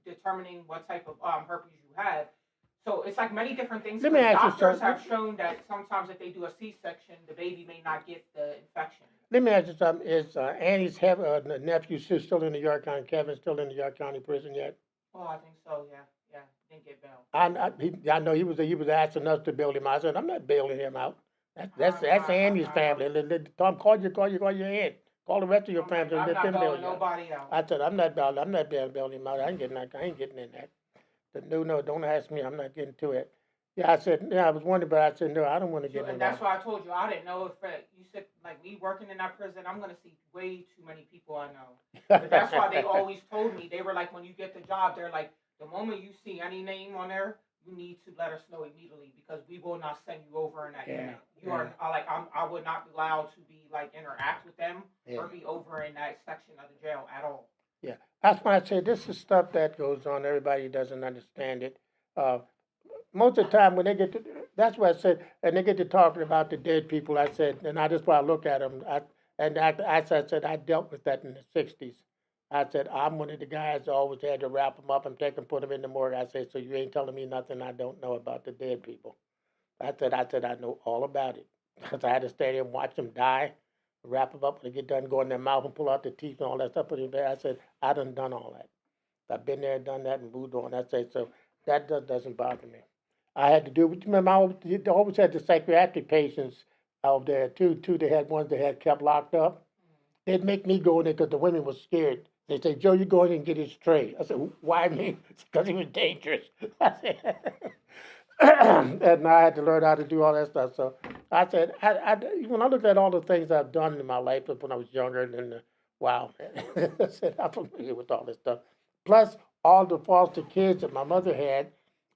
determining what type of herpes you have. So it's like many different things. Let me ask you Doctors something. have shown that sometimes if they do a C-section, the baby may not get the infection. Let me ask you something. Is Annie's nephew still in the York County? Kevin still in the York County prison yet? Oh, I think so. Yeah, didn't get bail. I know he was asking us to bail him out. I said I'm not bailing him out. That's Annie's family. Tom, call your aunt. Call the rest of your family and I'm let not them bail bailing you out. nobody out. I said I'm not bailing him out. I ain't getting in that. Said, no, don't ask me. I'm not getting to it. Yeah, I said, yeah, I was wondering, but I said, no, I don't want to get in And that. that's why I told you I didn't know if you said like me working in that prison, I'm gonna see way too many people I know. But that's why they always told me they were like when you get the job, they're like The moment you see any name on there, you need to let us know immediately because we will not send you over in that Yeah, unit. You yeah, are like I would not be allowed to be like interact with them yeah, or be over in that section of the jail at all. yeah. That's why I say this is stuff that goes on. Everybody doesn't understand it. Uh, Most of the time when they get to, that's what I said, and they get to talking about the dead people, I said, and I just want to look at them. I said, I dealt with that in the 60s. I said, I'm one of the guys that always had to wrap them up and take them, put them in the morgue. I said, so you ain't telling me nothing I don't know about the dead people. I know all about it. Because I had to stay there and watch them die, wrap them up when they get done, go in their mouth and pull out the teeth and all that stuff. Put it in there. I said, I done all that. I've been there, done that, and moved on. I say, so that doesn't bother me. I had to do. Remember, they always had the psychiatric patients out there too. They had ones that had kept locked up. They'd make me go in there because the women were scared. They say, Joe, you go in and get his tray. I said, why me? Because he was dangerous. I said, and I had to learn how to do all that stuff. So I said, when I look at all the things I've done in my life when I was younger, and wow, I said, I'm familiar with all this stuff. Plus, all the foster kids that my mother had,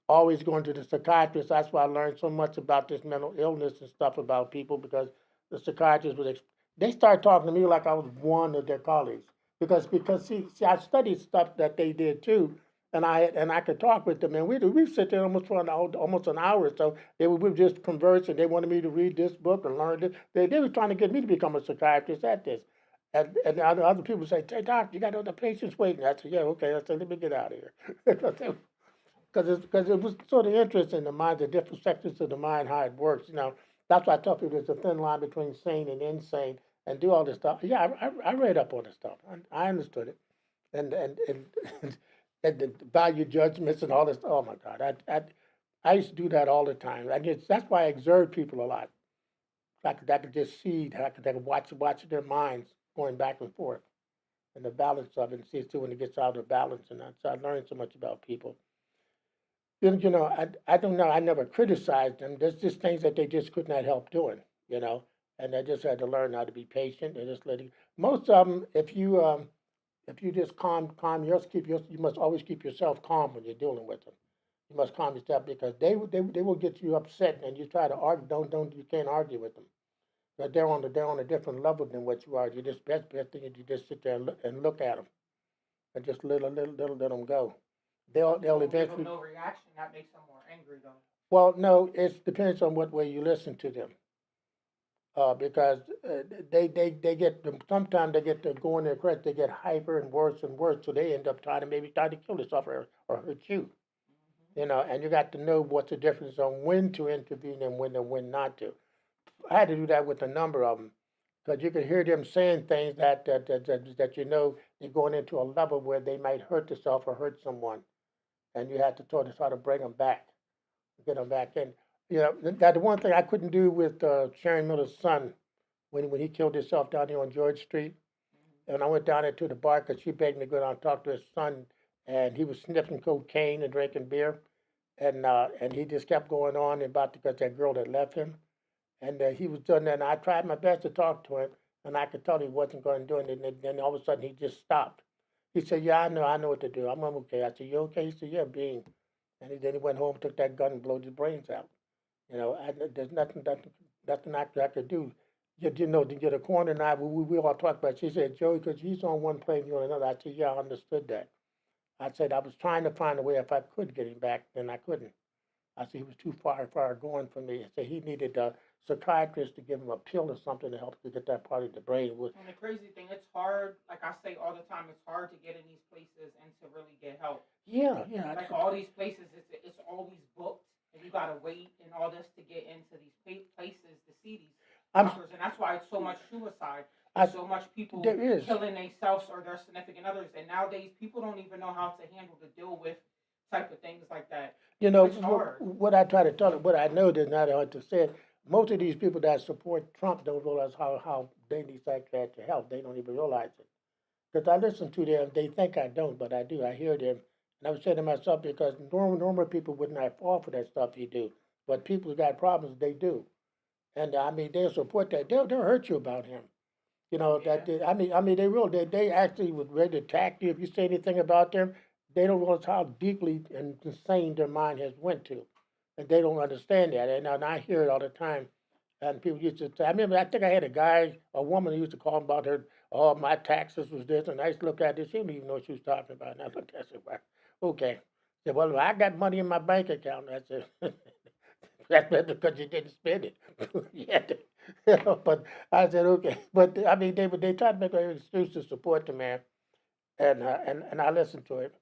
always going to the psychiatrist. That's why I learned so much about this mental illness and stuff about people because the psychiatrist would, they started talking to me like I was one of their colleagues. Because see, I studied stuff that they did too, and I could talk with them, and we sit there almost for almost an hour or so. We would just converse, and they wanted me to read this book and learn this. They were trying to get me to become a psychiatrist at this. And the other people say, "Hey, doc, you got other patients waiting." I said, "Yeah, okay." I said, "Let me get out of here," because it was sort of interesting the mind, the different sections of the mind, how it works. That's why I tell people there's a thin line between sane and insane, and do all this stuff. Yeah, I read up on this stuff. I understood it, and and the value judgments and all this. Oh my God, I used to do that all the time. That's why I exert people a lot. I could just see, I could watch their minds going back and forth, and the balance of it, and see when it gets out of balance. And so I learned so much about people. I don't know. I never criticized them. There's just things that they just could not help doing, you know, and I just had to learn how to be patient and just letting. Most of them, if you just calm, you must always keep yourself calm when you're dealing with them. You must calm yourself because they will get you upset and you try to argue. You can't argue with them. But they're on a different level than what you are. You just best thing is you just sit there and look at them and just let them go. Some They'll people don't give them eventually. no reaction. That makes them more angry though. Well, no, it depends on what way you listen to them. Because they get sometimes they get to go in their crash, they get hyper and worse, so they end up trying to kill themselves or hurt you. And you got to know what's the difference on when to intervene and when not to. I had to do that with a number of them because you could hear them saying things that they're going into a level where they might hurt themselves or hurt someone, and you had to try to bring them back, get them back in. That the one thing I couldn't do with Sharon Miller's son when he killed himself down here on George Street. And I went down there to the bar because she begged me to go down and talk to his son, and he was sniffing cocaine and drinking beer, and he just kept going on about because that girl had left him, and he was doing that. And I tried my best to talk to him, and I could tell he wasn't going to do it. And then all of a sudden he just stopped. He said, "Yeah, I know what to do. I'm okay." I said, "You okay?" He said, "Yeah, being." And then he went home, took that gun, and blew his brains out. There's nothing I could do. To get a corner and we all talked about it. She said, "Joey, because he's on one plane, you're on another." I said, "Yeah, I understood that." I said, "I was trying to find a way if I could get him back, then I couldn't." I said, "He was too far going for me." I said, "He needed a psychiatrist to give him a pill or something to help to get that part of the brain." And the crazy thing, it's hard. Like I say all the time, it's hard to get in these places and to really get help. Yeah, yeah. Like all these places, it's always booked, and you gotta wait and all this to get into these places to see these I'm, doctors, and that's why it's so much suicide. I, There's so much people there is. killing themselves or their significant others, and nowadays people don't even know how to handle to deal with type of things like that. It's hard. What I try to tell it, what I know that's not hard to say. Most of these people that support Trump don't realize how they need psychiatric help. They don't even realize it. Because I listen to them, they think I don't, but I do. I hear them, and I was saying to myself because normal people would not fall for that stuff you do, but people who got problems, they do, and I mean they'll support that. They'll hurt you about him. Yeah. I mean they actually would ready to attack you if you say anything about them. they don't realize how deeply and insane their mind has went to, and they don't understand that. And I hear it all the time. And people used to say, I remember, I think I had a woman who used to call about her, oh, my taxes was this, and I used to look at this, she didn't even know what she was talking about. And I looked at it, well, okay. I said, well, I got money in my bank account. I said, that's because you didn't spend it. You had to, but I said, okay. But I mean, they tried to make an excuse to support the man, and I listened to it.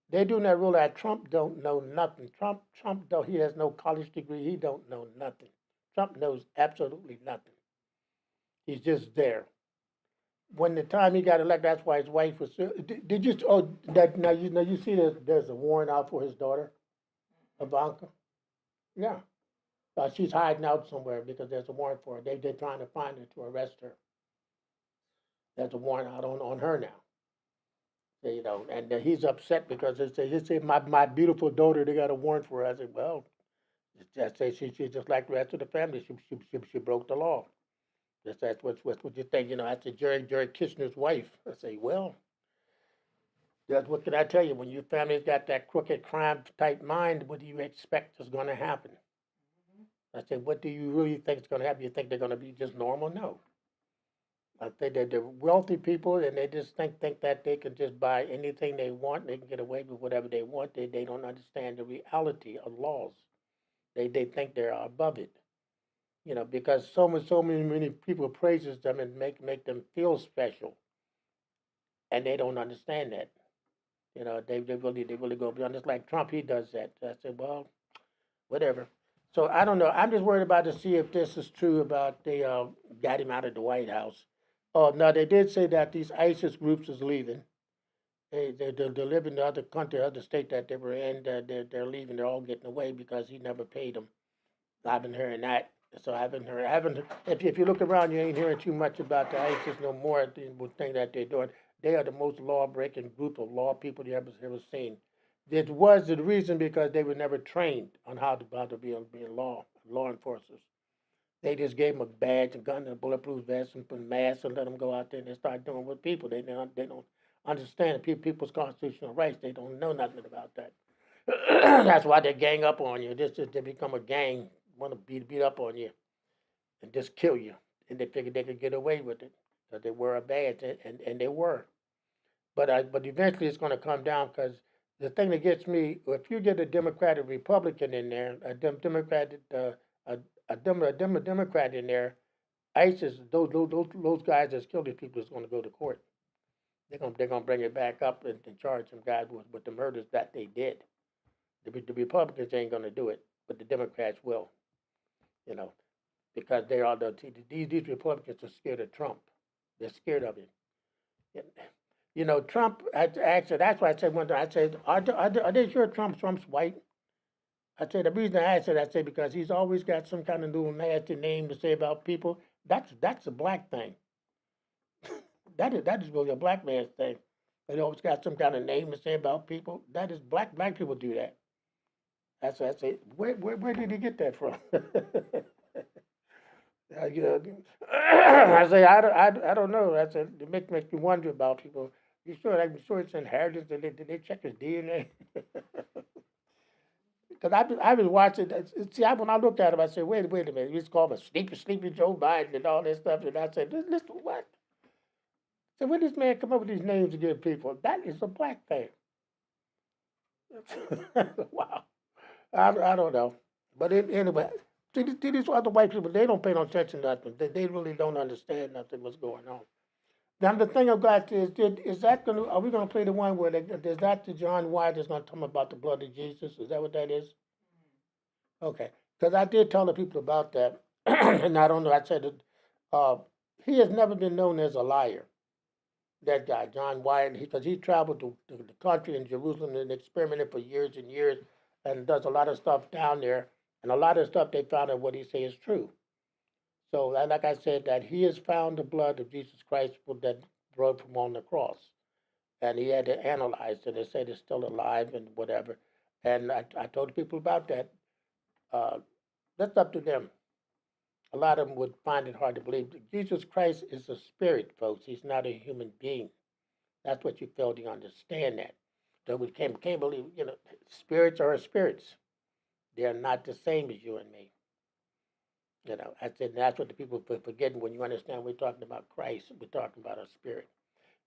They do not realize Trump don't know nothing. Trump though he has no college degree, he don't know nothing. Trump knows absolutely nothing. He's just there. When the time he got elected, that's why his wife was. Did you? Oh, that now you see there's a warrant out for his daughter, Ivanka. Yeah, she's hiding out somewhere because there's a warrant for her. They're trying to find her to arrest her. There's a warrant out on her now. You know, and he's upset because he said my beautiful daughter. They got a warrant for her. I said, well, I say she's just like the rest of the family. She broke the law. That's what you think. You know, that's Jared Kushner's wife. I say, well, that's what can I tell you? When your family's got that crooked crime type mind, what do you expect is going to happen? I said, what do you really think is going to happen? You think they're going to be just normal? No. I think that they're wealthy people and they just think that they can just buy anything they want. They can get away with whatever they want. They don't understand the reality of laws. They think they're above it. You know, because so many people praises them and make them feel special, and they don't understand that. You know, they really go beyond. It's like Trump, he does that. I said, well, whatever. So I don't know. I'm just worried about to see if this is true about they got him out of the White House. Oh no, they did say that these ISIS groups is leaving. They're leaving the other country, other state that they were in. They're leaving. They're all getting away because he never paid them. I've been hearing that. So I haven't heard. I haven't. If you look around, you ain't hearing too much about the ISIS no more. The thing that they're doing. They are the most law-breaking group of law people you ever seen. It was the reason because they were never trained on how to be law enforcers. They just gave them a badge, a gun, and a bulletproof vest, and put masks, and let them go out there and they start doing with people. They don't understand people's constitutional rights. They don't know nothing about that. That's why they gang up on you. This is they become a gang, want to beat up on you and just kill you, and they figured they could get away with it because they wear a badge, and they were. But eventually it's going to come down because the thing that gets me, if you get a Democratic Republican in there, a, Democrat in there, ISIS, those guys that killed these people is going to go to court. They're gonna bring it back up and charge some guys with the murders that they did. The Republicans ain't going to do it, but the Democrats will. You know, because they are these Republicans are scared of Trump. They're scared of him. You know, Trump. Actually, that's why I said one time. I said, are they sure Trump's white? I said the reason I said I said because he's always got some kind of little nasty name to say about people. That's a black thing. That is really a black man's thing. They always got some kind of name to say about people. That is black people do that. That's what I say. Where did he get that from? You know, I say I don't know. I said it makes me wonder about people. You sure? I'm sure it's inheritance. Did they check his DNA? Because I was watching. See, when I look at him, I say, wait a minute. He's called a sleepy Joe Biden and all this stuff. And I said, listen, what? So where this man come up with these names to give people? That is a black thing. Wow. I don't know. But anyway, see these other white people, they don't pay no attention to nothing. They really don't understand nothing what's going on. Now the thing I've got is that gonna are we gonna play the one where there's that the John White is gonna talk about the blood of Jesus? Is that what that is? Okay, because I did tell the people about that, and I don't know. I said that he has never been known as a liar. That guy, John Wyatt, because he traveled to the country in Jerusalem and experimented for years and years and does a lot of stuff down there. And a lot of stuff they found out what he says is true. So, like I said, that he has found the blood of Jesus Christ that broke from on the cross. And he had to analyze it. They said it's still alive and whatever. And I told people about that. Uh, that's up to them. A lot of them would find it hard to believe. Jesus Christ is a spirit, folks. He's not a human being. That's what you fail to understand that. So we can't believe, spirits are spirits. They're not the same as you and me. I said that's what the people forgetting when you understand we're talking about Christ. We're talking about a spirit.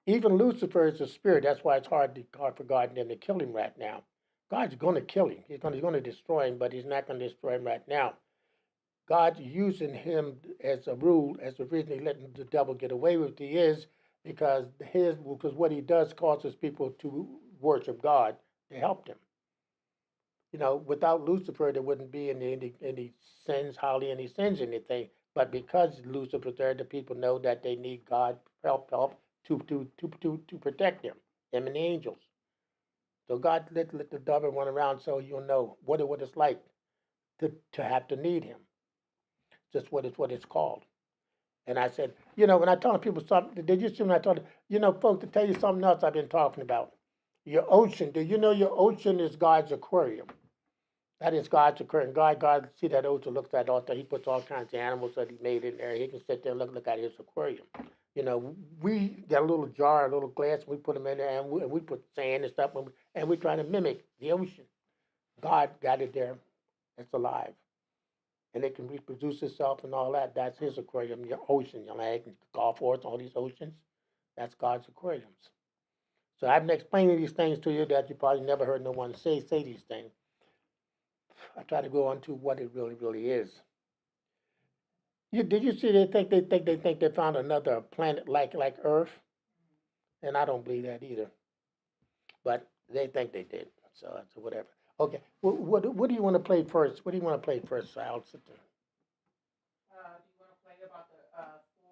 Even Lucifer is a spirit. That's why it's hard for God and them to kill him right now. God's going to kill him. He's going to destroy him, but he's not going to destroy him right now. God's using him as a rule, as the reason he letting the devil get away with it is because what he does causes people to worship God to help them. Without Lucifer, there wouldn't be any sins, hardly any sins, anything. But because Lucifer's there, the people know that they need God help to protect them and the angels. So God let the devil run around so you'll know what it's like to have to need him. Just what it's called. And I said, when I tell people something, did you see when I told folks, to tell you something else I've been talking about? Your ocean. Do you know your ocean is God's aquarium? That is God's aquarium. God, see that ocean, looks at all, he puts all kinds of animals that he made in there. He can sit there and look at his aquarium. We got a little jar, a little glass, and we put them in there, and we put sand and stuff, and we try to mimic the ocean. God got it there. It's alive. And it can reproduce itself and all that. That's his aquarium, your ocean, your lake, golf course, all these oceans. That's God's aquariums. So I've been explaining these things to you that you probably never heard no one say these things. I try to go on to what it really, really is. Did you see they think they found another planet like Earth? And I don't believe that either. But they think they did. So that's whatever. Okay. What do you want to play first? What do you want to play first, Al? Do you want to play about the 4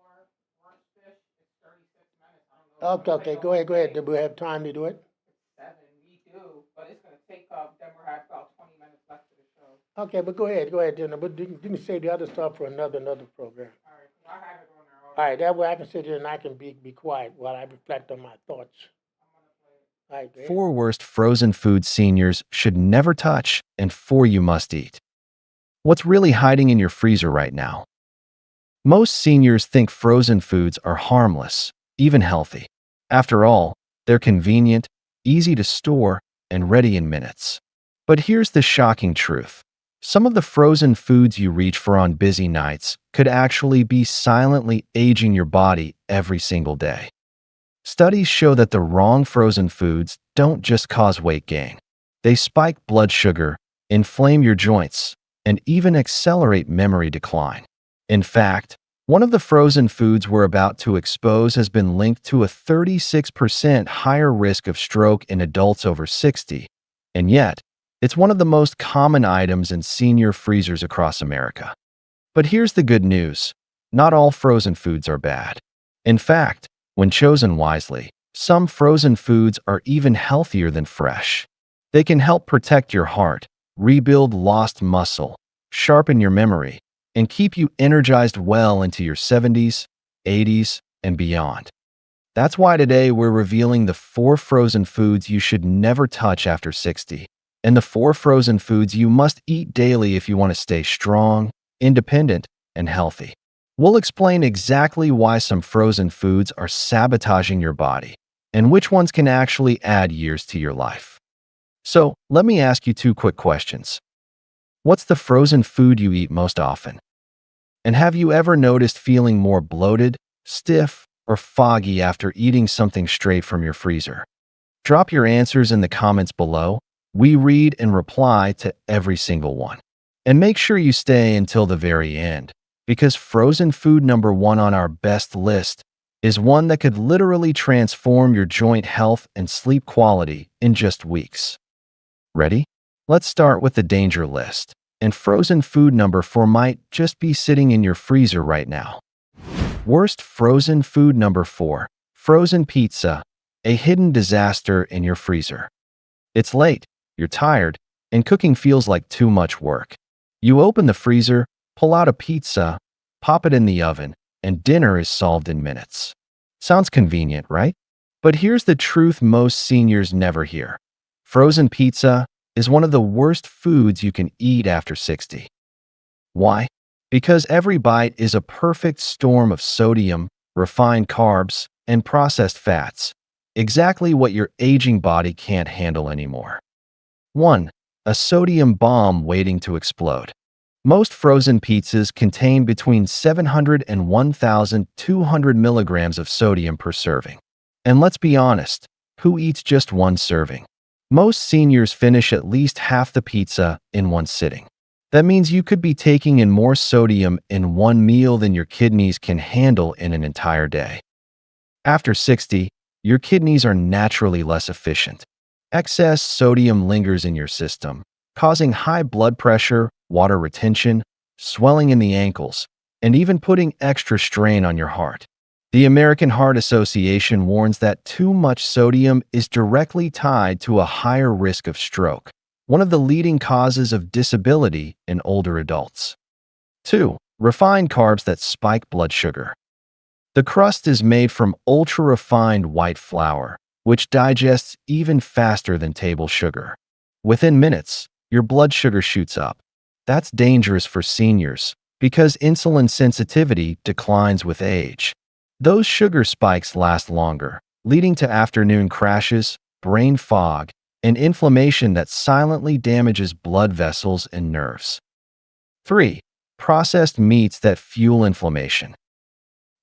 worst fish? It's 36 minutes. I don't know. Okay. Go ahead. Do we have time to do it? It's 7. We do, but it's going to take up. Then we're at about 20 minutes left of the show. Okay, but go ahead. But didn't say the other stuff for another program. All right, I have it on there already. All right, that way I can sit here and I can be quiet while I reflect on my thoughts. I'm going to play it. 4 worst frozen foods seniors should never touch, and 4 you must eat. What's really hiding in your freezer right now? Most seniors think frozen foods are harmless, even healthy. After all, they're convenient, easy to store, and ready in minutes. But here's the shocking truth. Some of the frozen foods you reach for on busy nights could actually be silently aging your body every single day. Studies show that the wrong frozen foods don't just cause weight gain. They spike blood sugar, inflame your joints, and even accelerate memory decline. In fact, one of the frozen foods we're about to expose has been linked to a 36% higher risk of stroke in adults over 60, and yet, it's one of the most common items in senior freezers across America. But here's the good news. Not all frozen foods are bad. In fact, when chosen wisely, some frozen foods are even healthier than fresh. They can help protect your heart, rebuild lost muscle, sharpen your memory, and keep you energized well into your 70s, 80s, and beyond. That's why today we're revealing the 4 frozen foods you should never touch after 60. And the 4 frozen foods you must eat daily if you want to stay strong, independent, and healthy. We'll explain exactly why some frozen foods are sabotaging your body, and which ones can actually add years to your life. So, let me ask you 2 quick questions. What's the frozen food you eat most often? And have you ever noticed feeling more bloated, stiff, or foggy after eating something straight from your freezer? Drop your answers in the comments below. We read and reply to every single one. And make sure you stay until the very end, because frozen food number 1 on our best list is one that could literally transform your joint health and sleep quality in just weeks. Ready? Let's start with the danger list. And frozen food number 4 might just be sitting in your freezer right now. Worst frozen food number 4, frozen pizza, a hidden disaster in your freezer. It's late. You're tired, and cooking feels like too much work. You open the freezer, pull out a pizza, pop it in the oven, and dinner is solved in minutes. Sounds convenient, right? But here's the truth most seniors never hear. Frozen pizza is one of the worst foods you can eat after 60. Why? Because every bite is a perfect storm of sodium, refined carbs, and processed fats, exactly what your aging body can't handle anymore. 1. A sodium bomb waiting to explode. Most frozen pizzas contain between 700 and 1,200 milligrams of sodium per serving. And let's be honest, who eats just one serving? Most seniors finish at least half the pizza in one sitting. That means you could be taking in more sodium in one meal than your kidneys can handle in an entire day. After 60, your kidneys are naturally less efficient. Excess sodium lingers in your system, causing high blood pressure, water retention, swelling in the ankles, and even putting extra strain on your heart. The American Heart Association warns that too much sodium is directly tied to a higher risk of stroke, one of the leading causes of disability in older adults. 2. Refined carbs that spike blood sugar. The crust is made from ultra-refined white flour, which digests even faster than table sugar. Within minutes, your blood sugar shoots up. That's dangerous for seniors because insulin sensitivity declines with age. Those sugar spikes last longer, leading to afternoon crashes, brain fog, and inflammation that silently damages blood vessels and nerves. 3. Processed meats that fuel inflammation.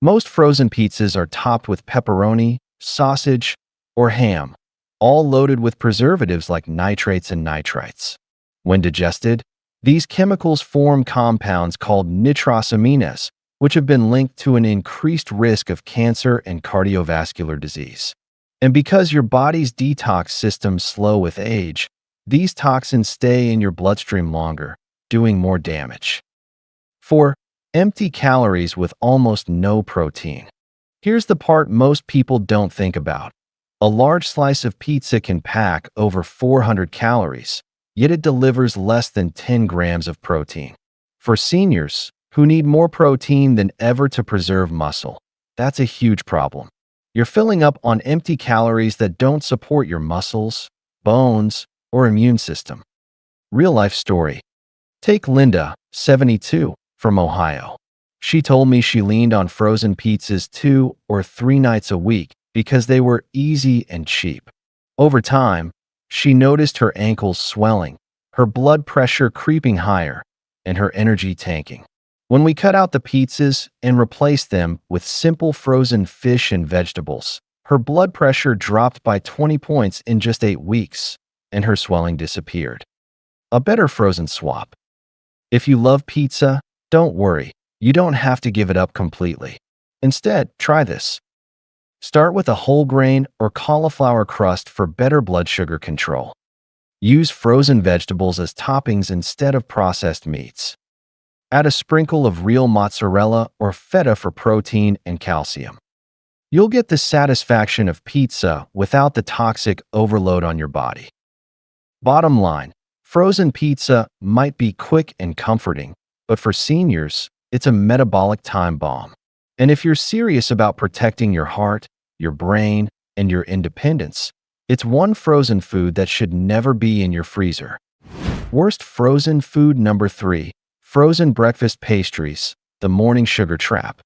Most frozen pizzas are topped with pepperoni, sausage, or ham, all loaded with preservatives like nitrates and nitrites. When digested, these chemicals form compounds called nitrosamines, which have been linked to an increased risk of cancer and cardiovascular disease. And because your body's detox systems slow with age, these toxins stay in your bloodstream longer, doing more damage. 4. Empty calories with almost no protein. Here's the part most people don't think about. A large slice of pizza can pack over 400 calories, yet it delivers less than 10 grams of protein. For seniors, who need more protein than ever to preserve muscle, that's a huge problem. You're filling up on empty calories that don't support your muscles, bones, or immune system. Real-life story. Take Linda, 72, from Ohio. She told me she leaned on frozen pizzas 2 or 3 nights a week because they were easy and cheap. Over time, she noticed her ankles swelling, her blood pressure creeping higher, and her energy tanking. When we cut out the pizzas and replaced them with simple frozen fish and vegetables, her blood pressure dropped by 20 points in just 8 weeks, and her swelling disappeared. A better frozen swap. If you love pizza, don't worry, you don't have to give it up completely. Instead, try this. Start with a whole grain or cauliflower crust for better blood sugar control. Use frozen vegetables as toppings instead of processed meats. Add a sprinkle of real mozzarella or feta for protein and calcium. You'll get the satisfaction of pizza without the toxic overload on your body. Bottom line, frozen pizza might be quick and comforting, but for seniors, it's a metabolic time bomb. And if you're serious about protecting your heart, your brain, and your independence, it's one frozen food that should never be in your freezer. Worst frozen food number 3. Frozen breakfast pastries, the morning sugar trap.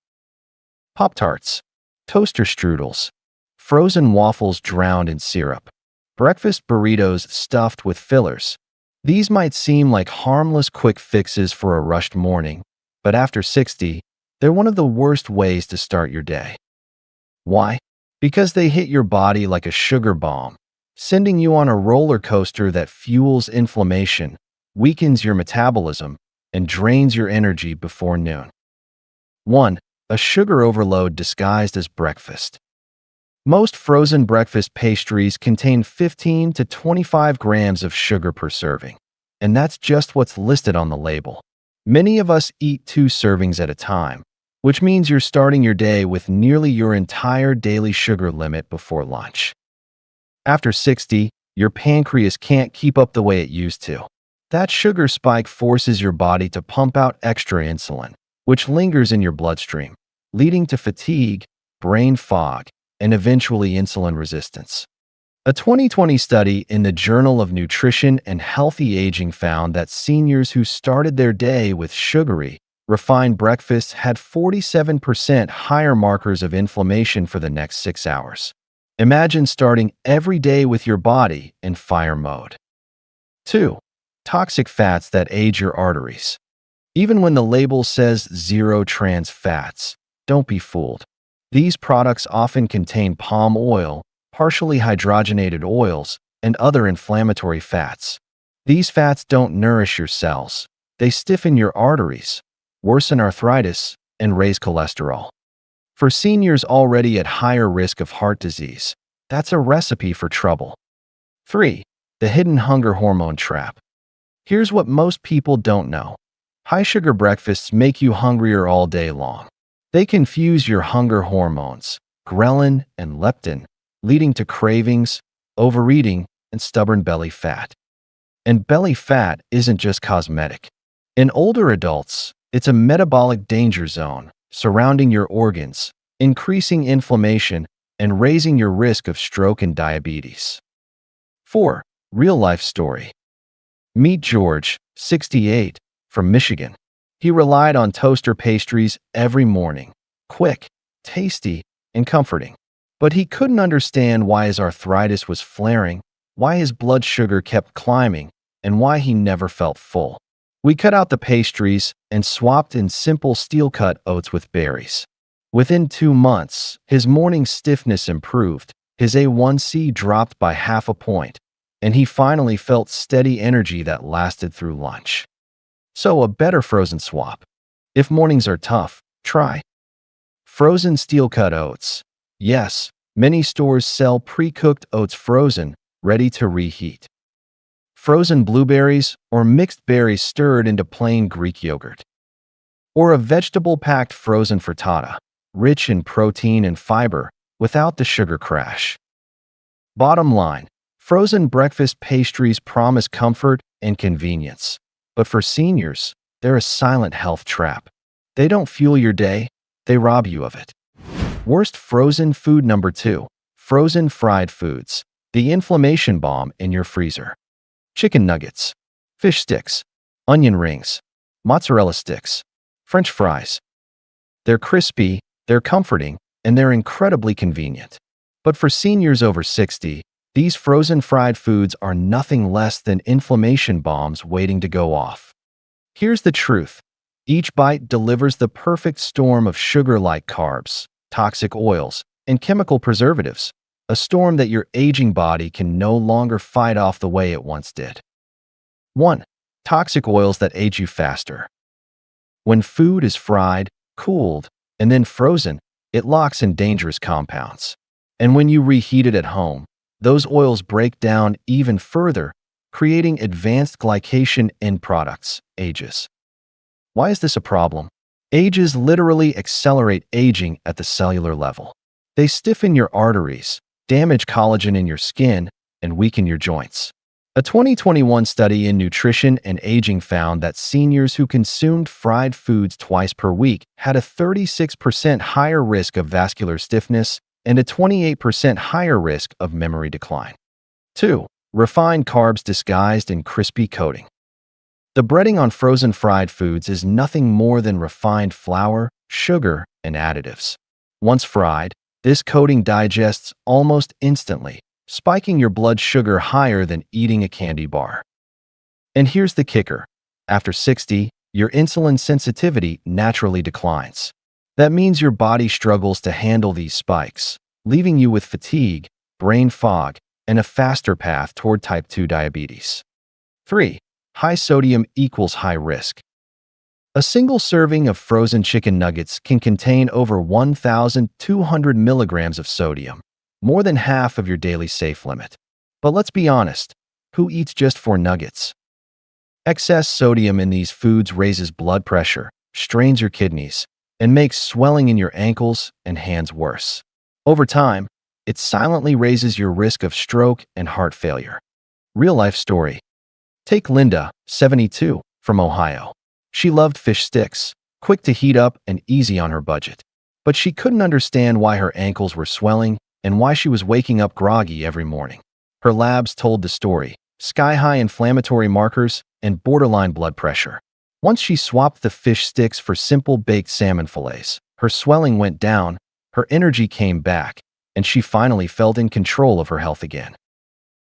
Pop-Tarts, toaster strudels, frozen waffles drowned in syrup, breakfast burritos stuffed with fillers. These might seem like harmless quick fixes for a rushed morning, but after 60, they're one of the worst ways to start your day. Why? Because they hit your body like a sugar bomb, sending you on a roller coaster that fuels inflammation, weakens your metabolism, and drains your energy before noon. 1. A sugar overload disguised as breakfast. Most frozen breakfast pastries contain 15 to 25 grams of sugar per serving, and that's just what's listed on the label. Many of us eat 2 servings at a time, which means you're starting your day with nearly your entire daily sugar limit before lunch. After 60, your pancreas can't keep up the way it used to. That sugar spike forces your body to pump out extra insulin, which lingers in your bloodstream, leading to fatigue, brain fog, and eventually insulin resistance. A 2020 study in the Journal of Nutrition and Healthy Aging found that seniors who started their day with sugary, refined breakfasts had 47% higher markers of inflammation for the next 6 hours. Imagine starting every day with your body in fire mode. 2. Toxic fats that age your arteries. Even when the label says zero trans fats, don't be fooled. These products often contain palm oil, partially hydrogenated oils, and other inflammatory fats. These fats don't nourish your cells. They stiffen your arteries, worsen arthritis, and raise cholesterol. For seniors already at higher risk of heart disease, that's a recipe for trouble. 3. The hidden hunger hormone trap. Here's what most people don't know. High-sugar breakfasts make you hungrier all day long. They confuse your hunger hormones, ghrelin and leptin, leading to cravings, overeating, and stubborn belly fat. And belly fat isn't just cosmetic. In older adults, it's a metabolic danger zone surrounding your organs, increasing inflammation, and raising your risk of stroke and diabetes. 4. Real-life story. Meet George, 68, from Michigan. He relied on toaster pastries every morning. Quick, tasty, and comforting. But he couldn't understand why his arthritis was flaring, why his blood sugar kept climbing, and why he never felt full. We cut out the pastries and swapped in simple steel-cut oats with berries. Within 2 months, his morning stiffness improved, his A1C dropped by half a point, and he finally felt steady energy that lasted through lunch. So a better frozen swap. If mornings are tough, try frozen steel-cut oats. Yes, many stores sell pre-cooked oats frozen, ready to reheat. Frozen blueberries or mixed berries stirred into plain Greek yogurt. Or a vegetable-packed frozen frittata, rich in protein and fiber, without the sugar crash. Bottom line, frozen breakfast pastries promise comfort and convenience. But for seniors, they're a silent health trap. They don't fuel your day, they rob you of it. Worst frozen food number 2. Frozen fried foods. The inflammation bomb in your freezer. Chicken nuggets, fish sticks, onion rings, mozzarella sticks, French fries. They're crispy, they're comforting, and they're incredibly convenient. But for seniors over 60, these frozen fried foods are nothing less than inflammation bombs waiting to go off. Here's the truth. Each bite delivers the perfect storm of sugar-like carbs, toxic oils, and chemical preservatives, a storm that your aging body can no longer fight off the way it once did. 1. Toxic oils that age you faster. When food is fried, cooled, and then frozen, it locks in dangerous compounds. And when you reheat it at home, those oils break down even further, creating advanced glycation end products, AGEs. Why is this a problem? AGEs literally accelerate aging at the cellular level. They stiffen your arteries, damage collagen in your skin, and weaken your joints. A 2021 study in nutrition and aging found that seniors who consumed fried foods twice per week had a 36% higher risk of vascular stiffness and a 28% higher risk of memory decline. 2. Refined carbs disguised in crispy coating. The breading on frozen fried foods is nothing more than refined flour, sugar, and additives. Once fried, this coating digests almost instantly, spiking your blood sugar higher than eating a candy bar. And here's the kicker. After 60, your insulin sensitivity naturally declines. That means your body struggles to handle these spikes, leaving you with fatigue, brain fog, and a faster path toward type 2 diabetes. 3. High sodium equals high risk. A single serving of frozen chicken nuggets can contain over 1,200 milligrams of sodium, more than half of your daily safe limit. But let's be honest, who eats just 4 nuggets? Excess sodium in these foods raises blood pressure, strains your kidneys, and makes swelling in your ankles and hands worse. Over time, it silently raises your risk of stroke and heart failure. Real-life story. Take Linda, 72, from Ohio. She loved fish sticks, quick to heat up and easy on her budget. But she couldn't understand why her ankles were swelling and why she was waking up groggy every morning. Her labs told the story: sky-high inflammatory markers and borderline blood pressure. Once she swapped the fish sticks for simple baked salmon fillets, her swelling went down, her energy came back, and she finally felt in control of her health again.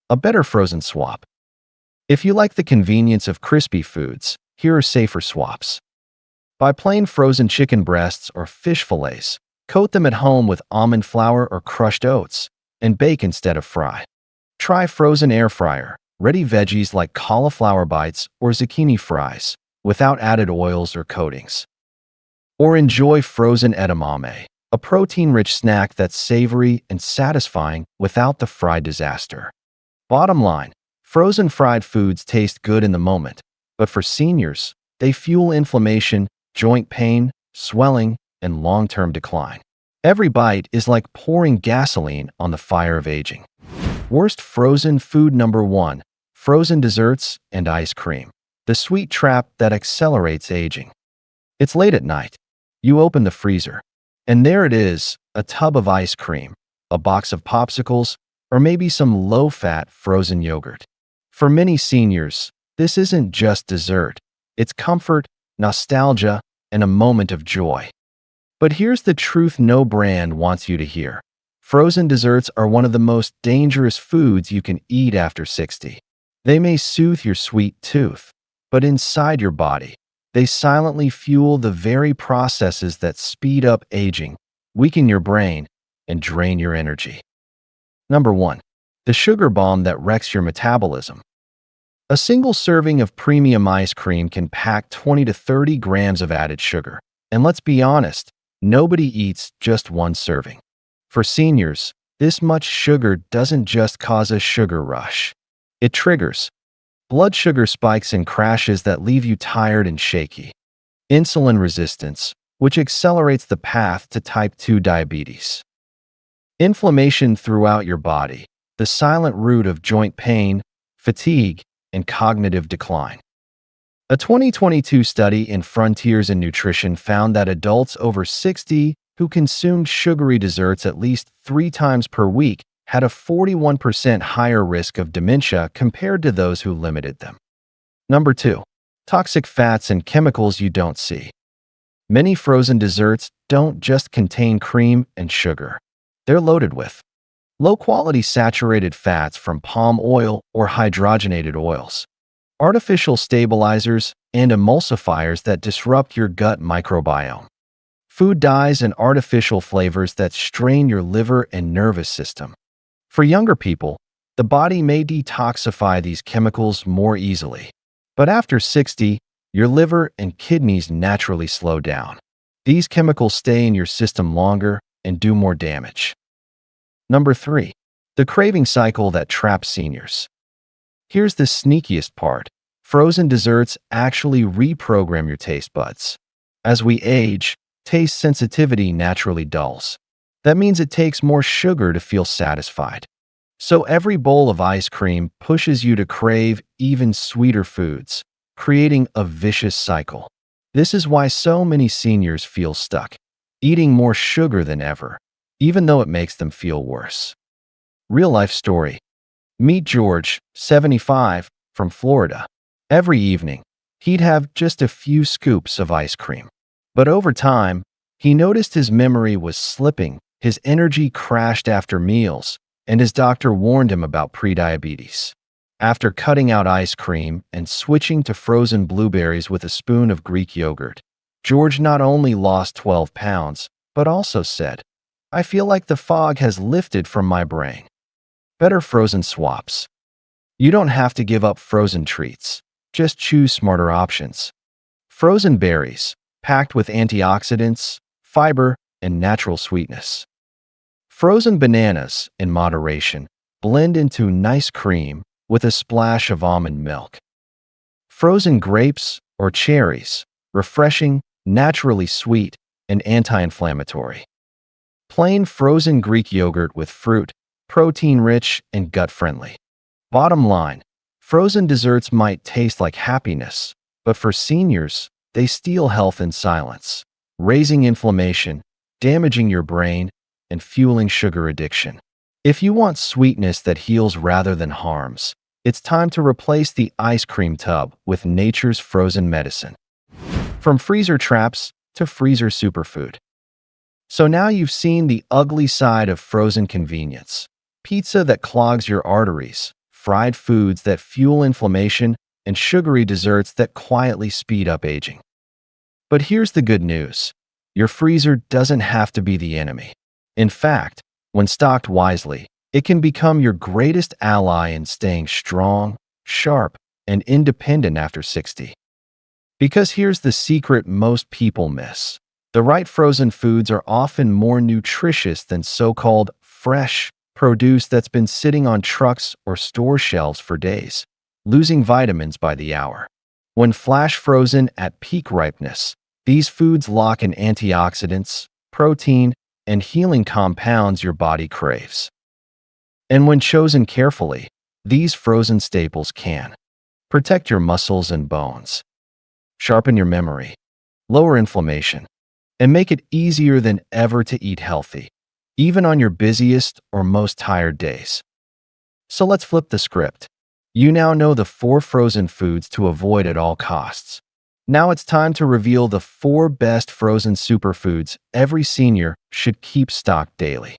A better frozen swap. If you like the convenience of crispy foods, here are safer swaps. Buy plain frozen chicken breasts or fish fillets. Coat them at home with almond flour or crushed oats, and bake instead of fry. Try frozen air fryer, ready veggies like cauliflower bites or zucchini fries, without added oils or coatings. Or enjoy frozen edamame, a protein-rich snack that's savory and satisfying without the fried disaster. Bottom line, frozen fried foods taste good in the moment, but for seniors, they fuel inflammation, joint pain, swelling, and long-term decline. Every bite is like pouring gasoline on the fire of aging. Worst frozen food number 1, frozen desserts and ice cream. The sweet trap that accelerates aging. It's late at night. You open the freezer, and there it is, a tub of ice cream, a box of popsicles, or maybe some low-fat frozen yogurt. For many seniors, this isn't just dessert. It's comfort, nostalgia, and a moment of joy. But here's the truth no brand wants you to hear. Frozen desserts are one of the most dangerous foods you can eat after 60. They may soothe your sweet tooth, but inside your body, they silently fuel the very processes that speed up aging, weaken your brain, and drain your energy. Number 1. The sugar bomb that wrecks your metabolism. A single serving of premium ice cream can pack 20 to 30 grams of added sugar. And let's be honest, nobody eats just one serving. For seniors, this much sugar doesn't just cause a sugar rush. It triggers blood sugar spikes and crashes that leave you tired and shaky. Insulin resistance, which accelerates the path to type 2 diabetes. Inflammation throughout your body, the silent root of joint pain, fatigue, and cognitive decline. A 2022 study in Frontiers in Nutrition found that adults over 60 who consumed sugary desserts at least 3 times per week had a 41% higher risk of dementia compared to those who limited them. Number 2. Toxic fats and chemicals you don't see. Many frozen desserts don't just contain cream and sugar. They're loaded with low-quality saturated fats from palm oil or hydrogenated oils, artificial stabilizers, and emulsifiers that disrupt your gut microbiome, food dyes and artificial flavors that strain your liver and nervous system. For younger people, the body may detoxify these chemicals more easily. But after 60, your liver and kidneys naturally slow down. These chemicals stay in your system longer and do more damage. Number 3. The craving cycle that traps seniors. Here's the sneakiest part. Frozen desserts actually reprogram your taste buds. As we age, taste sensitivity naturally dulls. That means it takes more sugar to feel satisfied. So every bowl of ice cream pushes you to crave even sweeter foods, creating a vicious cycle. This is why so many seniors feel stuck, eating more sugar than ever, even though it makes them feel worse. Real-life story. Meet George, 75, from Florida. Every evening, he'd have just a few scoops of ice cream. But over time, he noticed his memory was slipping, his energy crashed after meals, and his doctor warned him about prediabetes. After cutting out ice cream and switching to frozen blueberries with a spoon of Greek yogurt, George not only lost 12 pounds, but also said, "I feel like the fog has lifted from my brain." Better frozen swaps. You don't have to give up frozen treats. Just choose smarter options. Frozen berries, packed with antioxidants, fiber, and natural sweetness. Frozen bananas, in moderation, blend into nice cream with a splash of almond milk. Frozen grapes or cherries, refreshing, naturally sweet, and anti-inflammatory. Plain frozen Greek yogurt with fruit, protein-rich and gut-friendly. Bottom line, frozen desserts might taste like happiness, but for seniors, they steal health in silence, raising inflammation, damaging your brain, and fueling sugar addiction. If you want sweetness that heals rather than harms, it's time to replace the ice cream tub with nature's frozen medicine. From freezer traps to freezer superfood. So now you've seen the ugly side of frozen convenience. Pizza that clogs your arteries, fried foods that fuel inflammation, and sugary desserts that quietly speed up aging. But here's the good news. Your freezer doesn't have to be the enemy. In fact, when stocked wisely, it can become your greatest ally in staying strong, sharp, and independent after 60. Because here's the secret most people miss. The right frozen foods are often more nutritious than so-called fresh produce that's been sitting on trucks or store shelves for days, losing vitamins by the hour. When flash frozen at peak ripeness, these foods lock in antioxidants, protein, and healing compounds your body craves. And when chosen carefully, these frozen staples can protect your muscles and bones, sharpen your memory, lower inflammation, and make it easier than ever to eat healthy, even on your busiest or most tired days. So let's flip the script. You now know the 4 frozen foods to avoid at all costs. Now it's time to reveal the 4 best frozen superfoods every senior should keep stocked daily.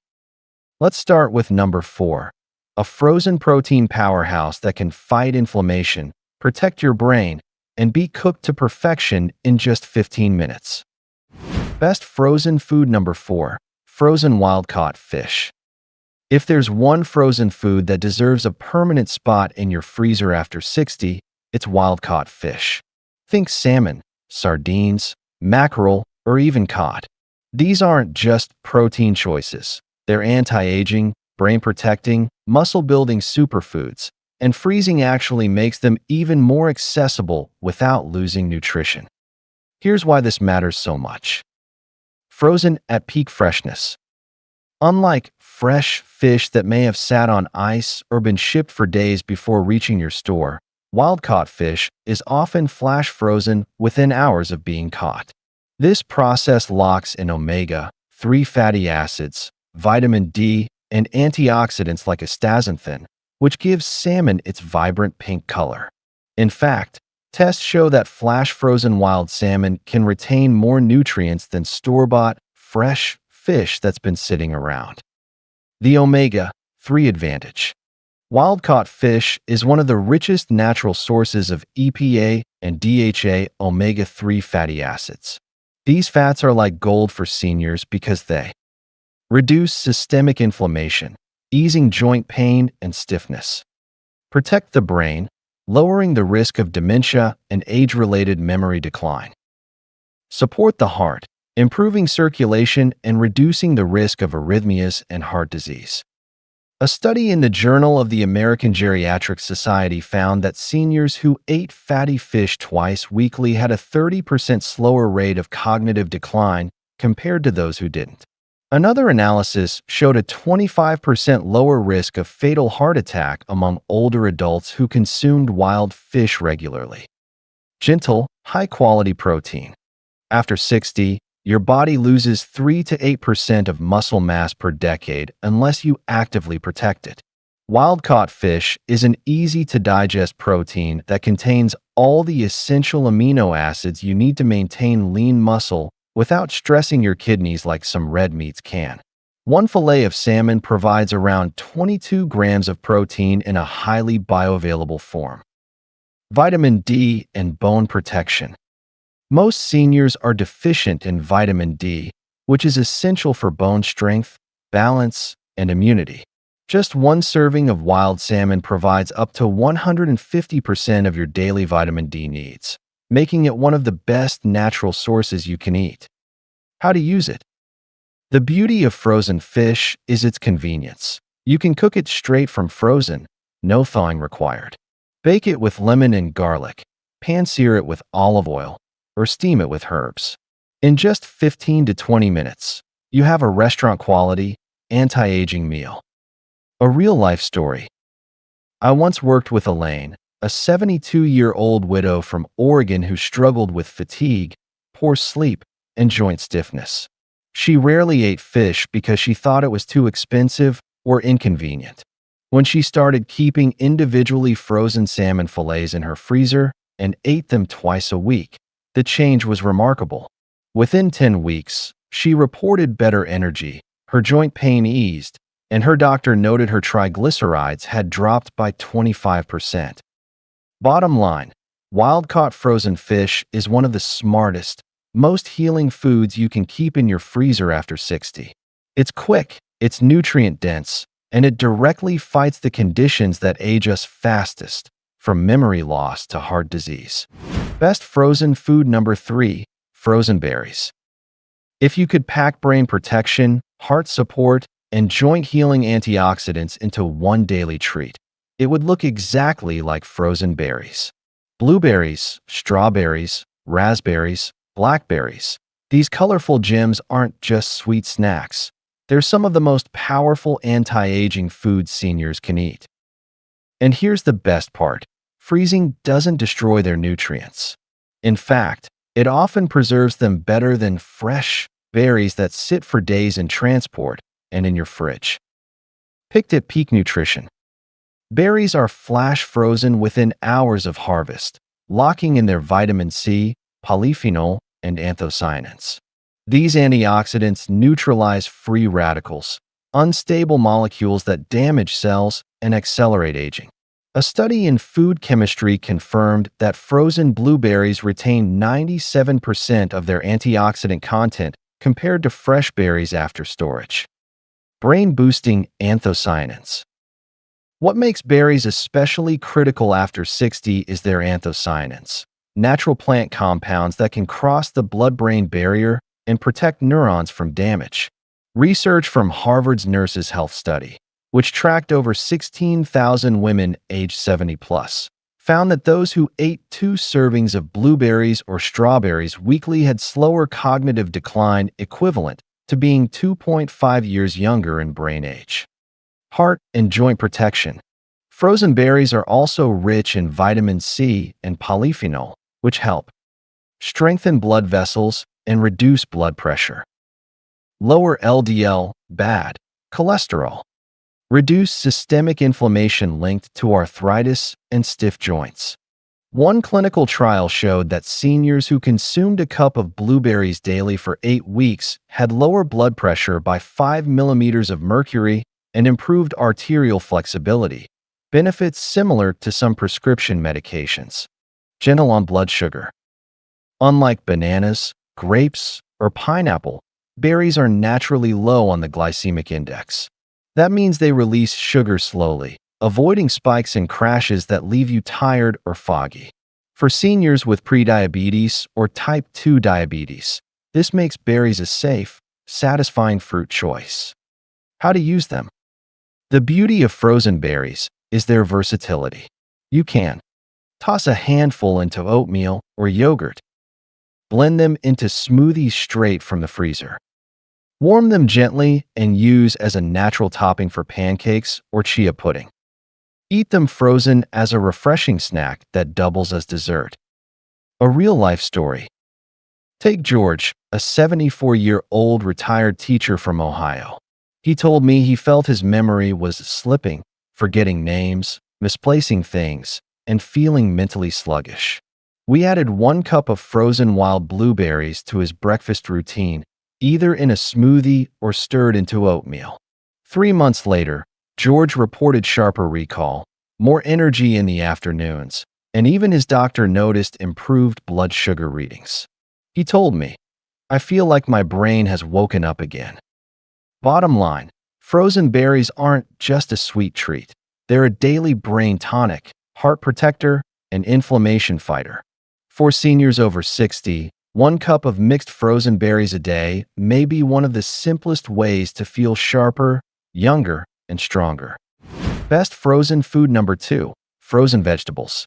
Let's start with number 4, a frozen protein powerhouse that can fight inflammation, protect your brain, and be cooked to perfection in just 15 minutes. Best frozen food number 4, frozen wild-caught fish. If there's one frozen food that deserves a permanent spot in your freezer after 60, it's wild-caught fish. Think salmon, sardines, mackerel, or even cod. These aren't just protein choices. They're anti-aging, brain-protecting, muscle-building superfoods, and freezing actually makes them even more accessible without losing nutrition. Here's why this matters so much. Frozen at peak freshness. Unlike fresh fish that may have sat on ice or been shipped for days before reaching your store, wild-caught fish is often flash frozen within hours of being caught. This process locks in omega-3 fatty acids, vitamin D, and antioxidants like astaxanthin, which gives salmon its vibrant pink color. In fact, tests show that flash-frozen wild salmon can retain more nutrients than store-bought, fresh fish that's been sitting around. The omega-3 advantage. Wild-caught fish is one of the richest natural sources of EPA and DHA omega-3 fatty acids. These fats are like gold for seniors because they reduce systemic inflammation, easing joint pain and stiffness, protect the brain, lowering the risk of dementia and age-related memory decline, support the heart, improving circulation and reducing the risk of arrhythmias and heart disease. A study in the Journal of the American Geriatric Society found that seniors who ate fatty fish twice weekly had a 30% slower rate of cognitive decline compared to those who didn't. Another analysis showed a 25% lower risk of fatal heart attack among older adults who consumed wild fish regularly. Gentle, high-quality protein. After 60, your body loses 3 to 8% of muscle mass per decade unless you actively protect it. Wild-caught fish is an easy-to-digest protein that contains all the essential amino acids you need to maintain lean muscle without stressing your kidneys like some red meats can. One fillet of salmon provides around 22 grams of protein in a highly bioavailable form. Vitamin D and bone protection. Most seniors are deficient in vitamin D, which is essential for bone strength, balance, and immunity. Just one serving of wild salmon provides up to 150% of your daily vitamin D needs, making it one of the best natural sources you can eat. How to use it? The beauty of frozen fish is its convenience. You can cook it straight from frozen, no thawing required. Bake it with lemon and garlic, pan-sear it with olive oil, or steam it with herbs. In just 15 to 20 minutes, you have a restaurant-quality, anti-aging meal. A real-life story. I once worked with Elaine, a 72-year-old widow from Oregon who struggled with fatigue, poor sleep, and joint stiffness. She rarely ate fish because she thought it was too expensive or inconvenient. When she started keeping individually frozen salmon fillets in her freezer and ate them twice a week, the change was remarkable. Within 10 weeks, She reported better energy, her joint pain eased, and her doctor noted her triglycerides had dropped by 25%. Bottom line, wild-caught frozen fish is one of the smartest, most healing foods you can keep in your freezer after 60. It's quick, it's nutrient-dense, and it directly fights the conditions that age us fastest, from memory loss to heart disease. Best frozen food number 3, frozen berries. If you could pack brain protection, heart support, and joint healing antioxidants into one daily treat, it would look exactly like frozen berries. Blueberries, strawberries, raspberries, blackberries. These colorful gems aren't just sweet snacks. They're some of the most powerful anti-aging foods seniors can eat. And here's the best part. Freezing doesn't destroy their nutrients. In fact, it often preserves them better than fresh berries that sit for days in transport and in your fridge. Picked at peak nutrition. Berries are flash frozen within hours of harvest, locking in their vitamin C, polyphenol, and anthocyanins. These antioxidants neutralize free radicals, unstable molecules that damage cells and accelerate aging. A study in food chemistry confirmed that frozen blueberries retain 97% of their antioxidant content compared to fresh berries after storage. Brain-boosting anthocyanins. What makes berries especially critical after 60 is their anthocyanins, natural plant compounds that can cross the blood-brain barrier and protect neurons from damage. Research from Harvard's Nurses' Health Study, which tracked over 16,000 women aged 70 plus, found that those who ate 2 servings of blueberries or strawberries weekly had slower cognitive decline equivalent to being 2.5 years younger in brain age. Heart and joint protection. Frozen berries are also rich in vitamin C and polyphenol, which help strengthen blood vessels and reduce blood pressure. Lower LDL, bad cholesterol. Reduce systemic inflammation linked to arthritis and stiff joints. One clinical trial showed that seniors who consumed a cup of blueberries daily for 8 weeks had lower blood pressure by 5 millimeters of mercury and improved arterial flexibility, benefits similar to some prescription medications. Gentle on blood sugar. Unlike bananas, grapes, or pineapple, berries are naturally low on the glycemic index. That means they release sugar slowly, avoiding spikes and crashes that leave you tired or foggy. For seniors with prediabetes or type 2 diabetes, this makes berries a safe, satisfying fruit choice. How to use them? The beauty of frozen berries is their versatility. You can toss a handful into oatmeal or yogurt. Blend them into smoothies straight from the freezer. Warm them gently and use as a natural topping for pancakes or chia pudding. Eat them frozen as a refreshing snack that doubles as dessert. A real-life story. Take George, a 74-year-old retired teacher from Ohio. He told me he felt his memory was slipping, forgetting names, misplacing things, and feeling mentally sluggish. We added 1 cup of frozen wild blueberries to his breakfast routine, either in a smoothie or stirred into oatmeal. 3 months later, George reported sharper recall, more energy in the afternoons, and even his doctor noticed improved blood sugar readings. He told me, "I feel like my brain has woken up again." Bottom line, frozen berries aren't just a sweet treat. They're a daily brain tonic, heart protector, and inflammation fighter. For seniors over 60, 1 cup of mixed frozen berries a day may be one of the simplest ways to feel sharper, younger, and stronger. Best frozen food number 2, frozen vegetables.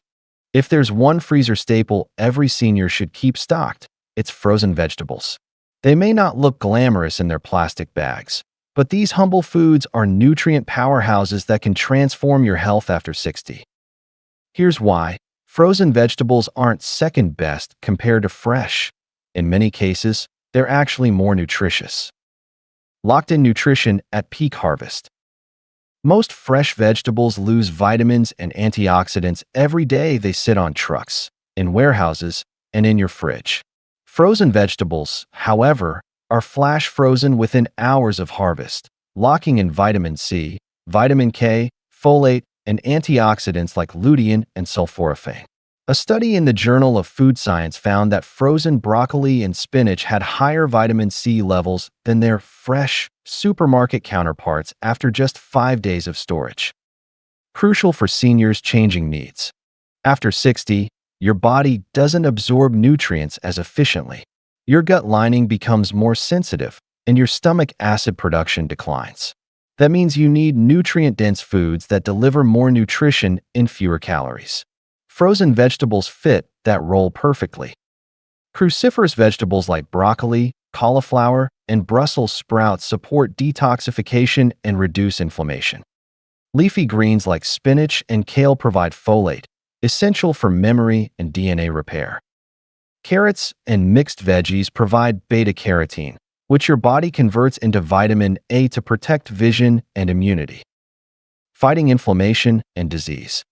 If there's one freezer staple every senior should keep stocked, it's frozen vegetables. They may not look glamorous in their plastic bags, but these humble foods are nutrient powerhouses that can transform your health after 60. Here's why. Frozen vegetables aren't second best compared to fresh. In many cases, they're actually more nutritious. Locked-in nutrition at peak harvest. Most fresh vegetables lose vitamins and antioxidants every day they sit on trucks, in warehouses, and in your fridge. Frozen vegetables, however, are flash frozen within hours of harvest, locking in vitamin C, vitamin K, folate, and antioxidants like lutein and sulforaphane. A study in the Journal of Food Science found that frozen broccoli and spinach had higher vitamin C levels than their fresh supermarket counterparts after just 5 days of storage. Crucial for seniors' changing needs. After 60, your body doesn't absorb nutrients as efficiently. Your gut lining becomes more sensitive, and your stomach acid production declines. That means you need nutrient-dense foods that deliver more nutrition in fewer calories. Frozen vegetables fit that role perfectly. Cruciferous vegetables like broccoli, cauliflower, and Brussels sprouts support detoxification and reduce inflammation. Leafy greens like spinach and kale provide folate, essential for memory and DNA repair. Carrots and mixed veggies provide beta-carotene, which your body converts into vitamin A to protect vision and immunity. Fighting inflammation and disease.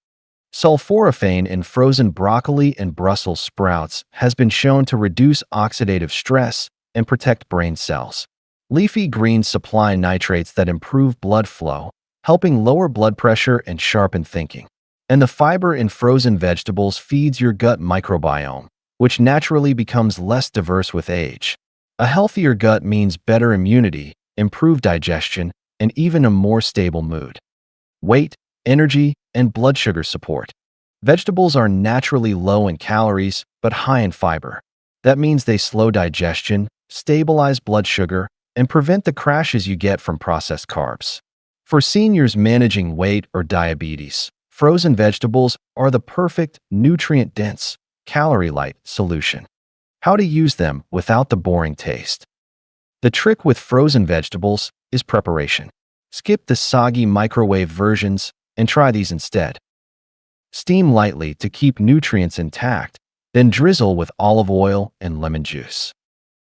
Sulforaphane in frozen broccoli and Brussels sprouts has been shown to reduce oxidative stress and protect brain cells. Leafy greens supply nitrates that improve blood flow, helping lower blood pressure and sharpen thinking. And the fiber in frozen vegetables feeds your gut microbiome, which naturally becomes less diverse with age. A healthier gut means better immunity, improved digestion, and even a more stable mood. Weight, energy, and blood sugar support. Vegetables are naturally low in calories, but high in fiber. That means they slow digestion, stabilize blood sugar, and prevent the crashes you get from processed carbs. For seniors managing weight or diabetes, frozen vegetables are the perfect, nutrient-dense, calorie-light solution. How to use them without the boring taste. The trick with frozen vegetables is preparation. Skip the soggy microwave versions and try these instead. Steam lightly to keep nutrients intact, then drizzle with olive oil and lemon juice.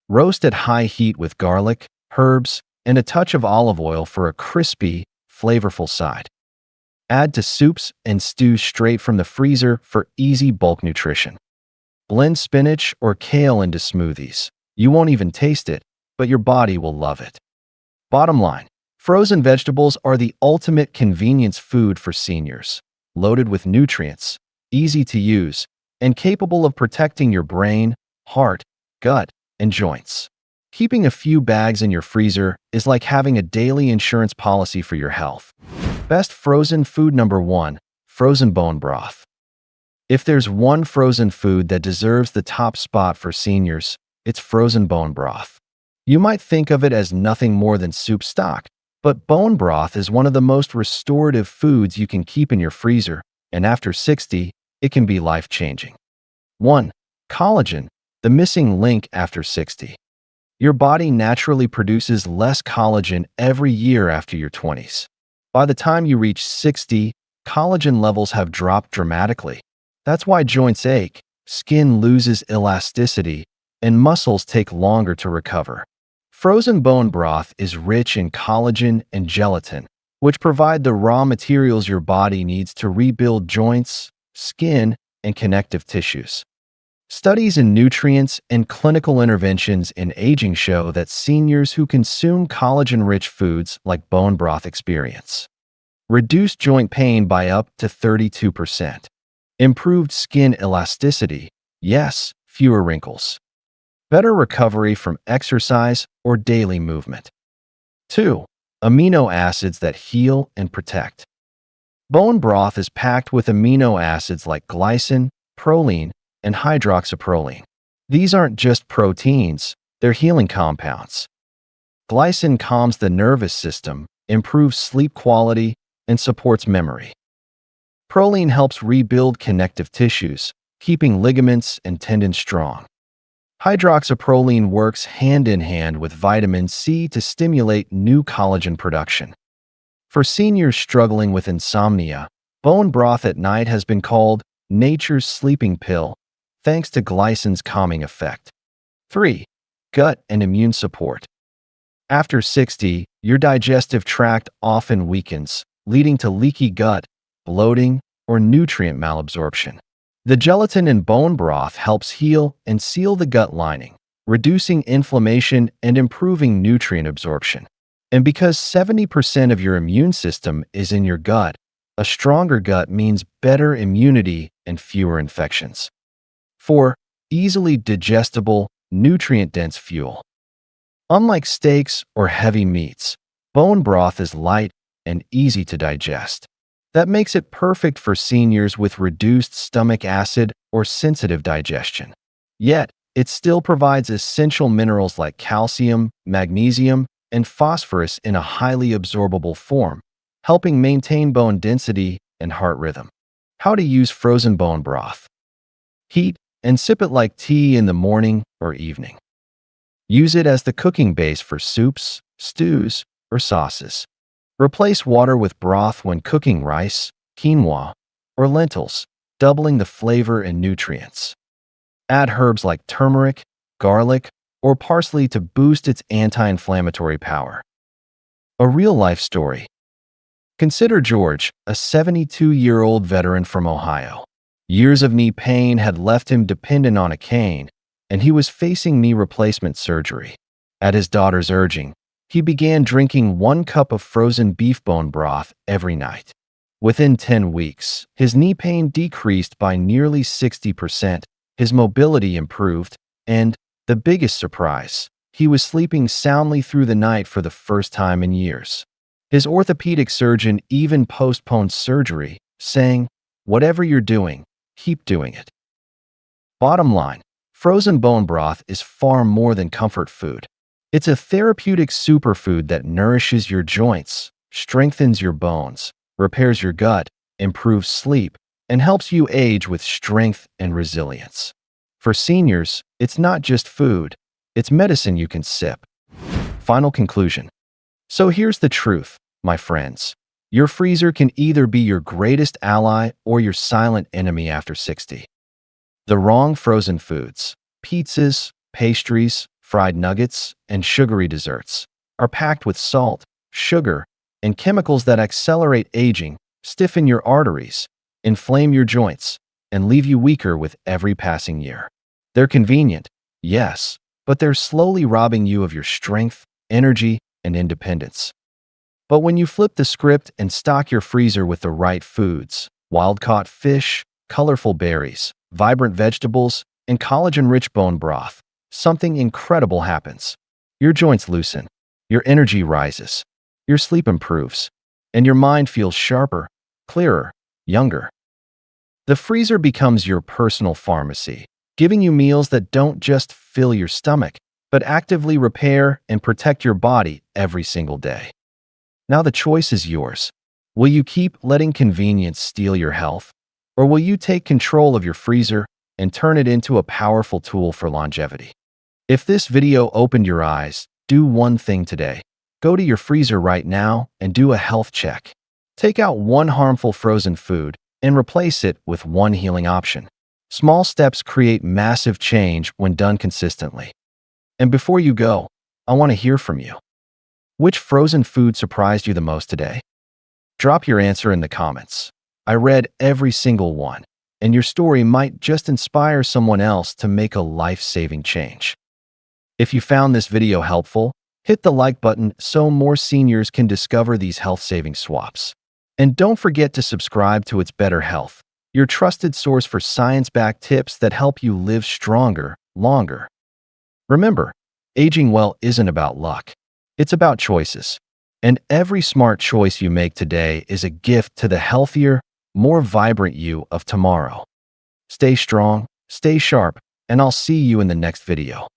Roast at high heat with garlic, herbs, and a touch of olive oil for a crispy, flavorful side. Add to soups and stews straight from the freezer for easy bulk nutrition. Blend spinach or kale into smoothies. You won't even taste it, but your body will love it. Bottom line, frozen vegetables are the ultimate convenience food for seniors, loaded with nutrients, easy to use, and capable of protecting your brain, heart, gut, and joints. Keeping a few bags in your freezer is like having a daily insurance policy for your health. Best frozen food number 1, frozen bone broth. If there's one frozen food that deserves the top spot for seniors, it's frozen bone broth. You might think of it as nothing more than soup stock, but bone broth is one of the most restorative foods you can keep in your freezer, and after 60, it can be life-changing. 1. Collagen, the missing link after 60. Your body naturally produces less collagen every year after your 20s. By the time you reach 60, collagen levels have dropped dramatically. That's why joints ache, skin loses elasticity, and muscles take longer to recover. Frozen bone broth is rich in collagen and gelatin, which provide the raw materials your body needs to rebuild joints, skin, and connective tissues. Studies in nutrients and clinical interventions in aging show that seniors who consume collagen-rich foods like bone broth experience reduced joint pain by up to 32%. Improved skin elasticity, yes, fewer wrinkles. Better recovery from exercise or daily movement. 2. Amino acids that heal and protect. Bone broth is packed with amino acids like glycine, proline, and hydroxyproline. These aren't just proteins, they're healing compounds. Glycine calms the nervous system, improves sleep quality, and supports memory. Proline helps rebuild connective tissues, keeping ligaments and tendons strong. Hydroxyproline works hand in hand with vitamin C to stimulate new collagen production. For seniors struggling with insomnia, bone broth at night has been called nature's sleeping pill, thanks to glycine's calming effect. 3. Gut and immune support. After 60, your digestive tract often weakens, leading to leaky gut, bloating, or nutrient malabsorption. The gelatin in bone broth helps heal and seal the gut lining, reducing inflammation and improving nutrient absorption. And because 70% of your immune system is in your gut, a stronger gut means better immunity and fewer infections. 4. Easily digestible, nutrient-dense fuel. Unlike steaks or heavy meats, bone broth is light and easy to digest. That makes it perfect for seniors with reduced stomach acid or sensitive digestion. Yet, it still provides essential minerals like calcium, magnesium, and phosphorus in a highly absorbable form, helping maintain bone density and heart rhythm. How to use frozen bone broth. Heat and sip it like tea in the morning or evening. Use it as the cooking base for soups, stews, or sauces. Replace water with broth when cooking rice, quinoa, or lentils, doubling the flavor and nutrients. Add herbs like turmeric, garlic, or parsley to boost its anti-inflammatory power. A real-life story. Consider George, a 72-year-old veteran from Ohio. Years of knee pain had left him dependent on a cane, and he was facing knee replacement surgery. At his daughter's urging, he began drinking 1 cup of frozen beef bone broth every night. Within 10 weeks, his knee pain decreased by nearly 60%, his mobility improved, and, the biggest surprise, he was sleeping soundly through the night for the first time in years. His orthopedic surgeon even postponed surgery, saying, "Whatever you're doing, keep doing it." Bottom line, frozen bone broth is far more than comfort food. It's a therapeutic superfood that nourishes your joints, strengthens your bones, repairs your gut, improves sleep, and helps you age with strength and resilience. For seniors, it's not just food, it's medicine you can sip. Final conclusion. So here's the truth, my friends. Your freezer can either be your greatest ally or your silent enemy after 60. The wrong frozen foods, pizzas, pastries, fried nuggets, and sugary desserts, are packed with salt, sugar, and chemicals that accelerate aging, stiffen your arteries, inflame your joints, and leave you weaker with every passing year. They're convenient, yes, but they're slowly robbing you of your strength, energy, and independence. But when you flip the script and stock your freezer with the right foods, wild-caught fish, colorful berries, vibrant vegetables, and collagen-rich bone broth, something incredible happens. Your joints loosen, your energy rises, your sleep improves, and your mind feels sharper, clearer, younger. The freezer becomes your personal pharmacy, giving you meals that don't just fill your stomach, but actively repair and protect your body every single day. Now the choice is yours. Will you keep letting convenience steal your health, or will you take control of your freezer and turn it into a powerful tool for longevity? If this video opened your eyes, do one thing today. Go to your freezer right now and do a health check. Take out one harmful frozen food and replace it with one healing option. Small steps create massive change when done consistently. And before you go, I want to hear from you. Which frozen food surprised you the most today? Drop your answer in the comments. I read every single one, and your story might just inspire someone else to make a life-saving change. If you found this video helpful, hit the like button so more seniors can discover these health-saving swaps. And don't forget to subscribe to It's Better Health, your trusted source for science-backed tips that help you live stronger, longer. Remember, aging well isn't about luck. It's about choices. And every smart choice you make today is a gift to the healthier, more vibrant you of tomorrow. Stay strong, stay sharp, and I'll see you in the next video.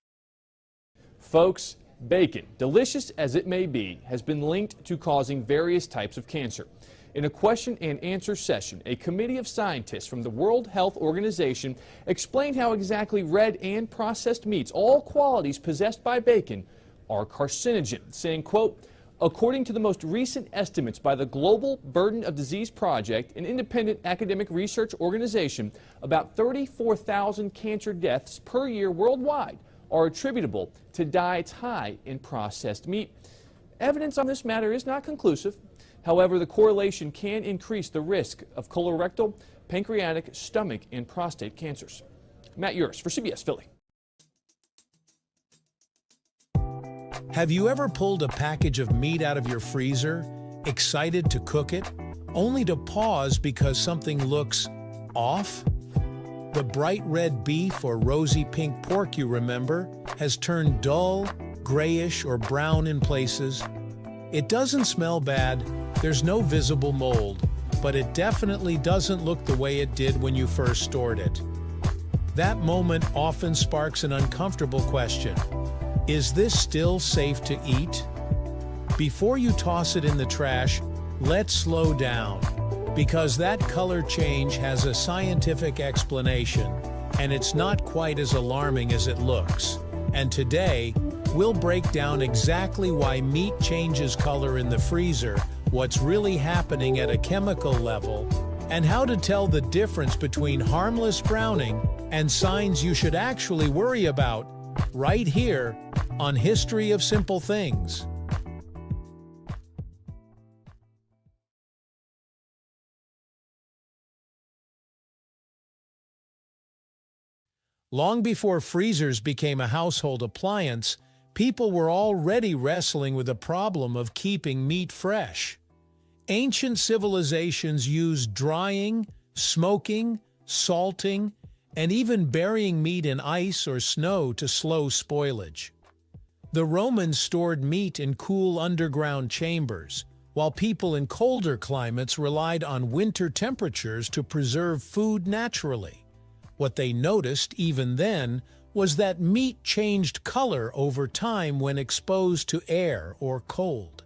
Folks, bacon, delicious as it may be, has been linked to causing various types of cancer. In a question and answer session, a committee of scientists from the World Health Organization explained how exactly red and processed meats, all qualities possessed by bacon, are carcinogen, saying, quote, according to the most recent estimates by the Global Burden of Disease Project, an independent academic research organization, about 34,000 cancer deaths per year worldwide are attributable to diets high in processed meat. Evidence on this matter is not conclusive. However, the correlation can increase the risk of colorectal, pancreatic, stomach, and prostate cancers. Matt Yuris for CBS Philly. Have you ever pulled a package of meat out of your freezer, excited to cook it, only to pause because something looks off? The bright red beef or rosy pink pork you remember has turned dull, grayish, or brown in places. It doesn't smell bad, there's no visible mold, but it definitely doesn't look the way it did when you first stored it. That moment often sparks an uncomfortable question. Is this still safe to eat? Before you toss it in the trash, let's slow down, because that color change has a scientific explanation, and it's not quite as alarming as it looks. And today, we'll break down exactly why meat changes color in the freezer, what's really happening at a chemical level, and how to tell the difference between harmless browning and signs you should actually worry about, right here on History of Simple Things. Long before freezers became a household appliance, people were already wrestling with the problem of keeping meat fresh. Ancient civilizations used drying, smoking, salting, and even burying meat in ice or snow to slow spoilage. The Romans stored meat in cool underground chambers, while people in colder climates relied on winter temperatures to preserve food naturally. What they noticed even then was that meat changed color over time when exposed to air or cold.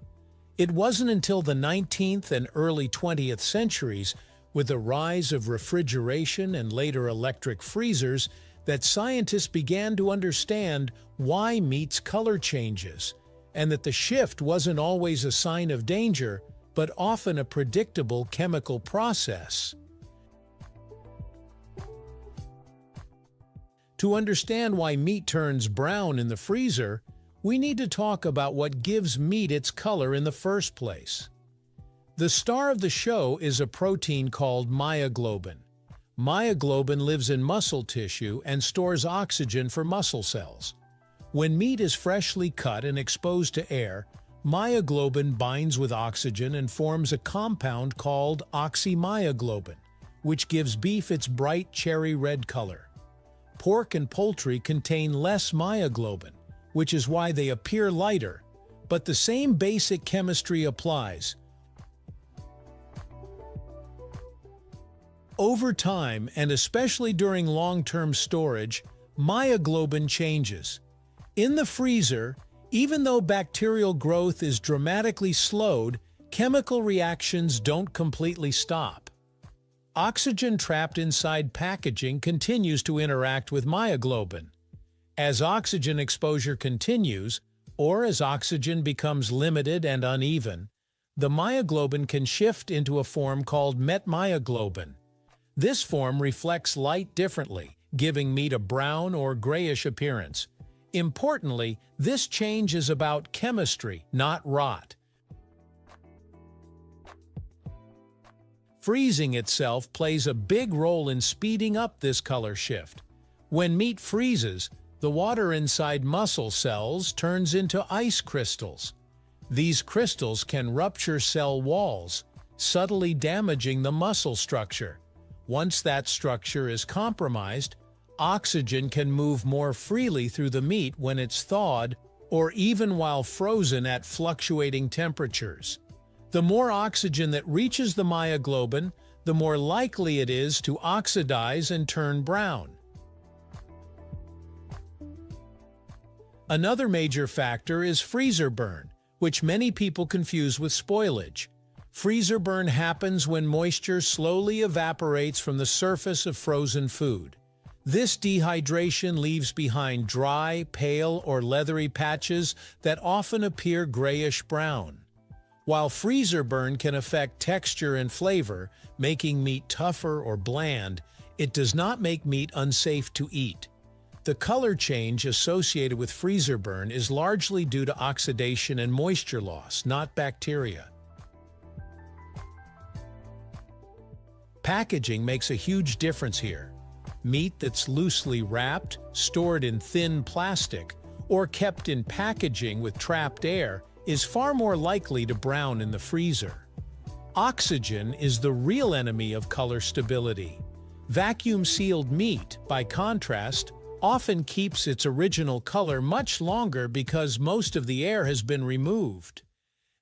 It wasn't until the 19th and early 20th centuries, with the rise of refrigeration and later electric freezers, that scientists began to understand why meat's color changes, and that the shift wasn't always a sign of danger, but often a predictable chemical process. To understand why meat turns brown in the freezer, we need to talk about what gives meat its color in the first place. The star of the show is a protein called myoglobin. Myoglobin lives in muscle tissue and stores oxygen for muscle cells. When meat is freshly cut and exposed to air, myoglobin binds with oxygen and forms a compound called oxymyoglobin, which gives beef its bright cherry red color. Pork and poultry contain less myoglobin, which is why they appear lighter, but the same basic chemistry applies. Over time, and especially during long-term storage, myoglobin changes. In the freezer, even though bacterial growth is dramatically slowed, chemical reactions don't completely stop. Oxygen trapped inside packaging continues to interact with myoglobin. As oxygen exposure continues, or as oxygen becomes limited and uneven, the myoglobin can shift into a form called metmyoglobin. This form reflects light differently, giving meat a brown or grayish appearance. Importantly, this change is about chemistry, not rot. Freezing itself plays a big role in speeding up this color shift. When meat freezes, the water inside muscle cells turns into ice crystals. These crystals can rupture cell walls, subtly damaging the muscle structure. Once that structure is compromised, oxygen can move more freely through the meat when it's thawed or even while frozen at fluctuating temperatures. The more oxygen that reaches the myoglobin, the more likely it is to oxidize and turn brown. Another major factor is freezer burn, which many people confuse with spoilage. Freezer burn happens when moisture slowly evaporates from the surface of frozen food. This dehydration leaves behind dry, pale, or leathery patches that often appear grayish-brown. While freezer burn can affect texture and flavor, making meat tougher or bland, it does not make meat unsafe to eat. The color change associated with freezer burn is largely due to oxidation and moisture loss, not bacteria. Packaging makes a huge difference here. Meat that's loosely wrapped, stored in thin plastic, or kept in packaging with trapped air is far more likely to brown in the freezer. Oxygen is the real enemy of color stability. Vacuum-sealed meat, by contrast, often keeps its original color much longer because most of the air has been removed.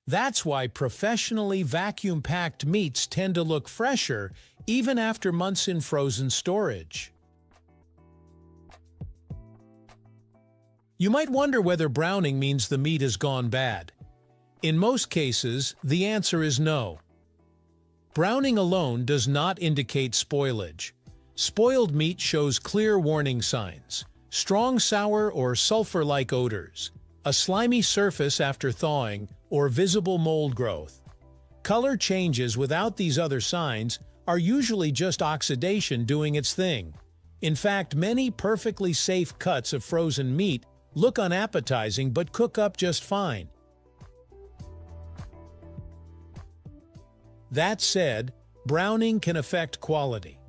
That's why professionally vacuum-packed meats tend to look fresher even after months in frozen storage. You might wonder whether browning means the meat has gone bad. In most cases, the answer is no. Browning alone does not indicate spoilage. Spoiled meat shows clear warning signs: strong sour or sulfur-like odors, a slimy surface after thawing, or visible mold growth. Color changes without these other signs are usually just oxidation doing its thing. In fact, many perfectly safe cuts of frozen meat look unappetizing but cook up just fine. That said, browning can affect quality.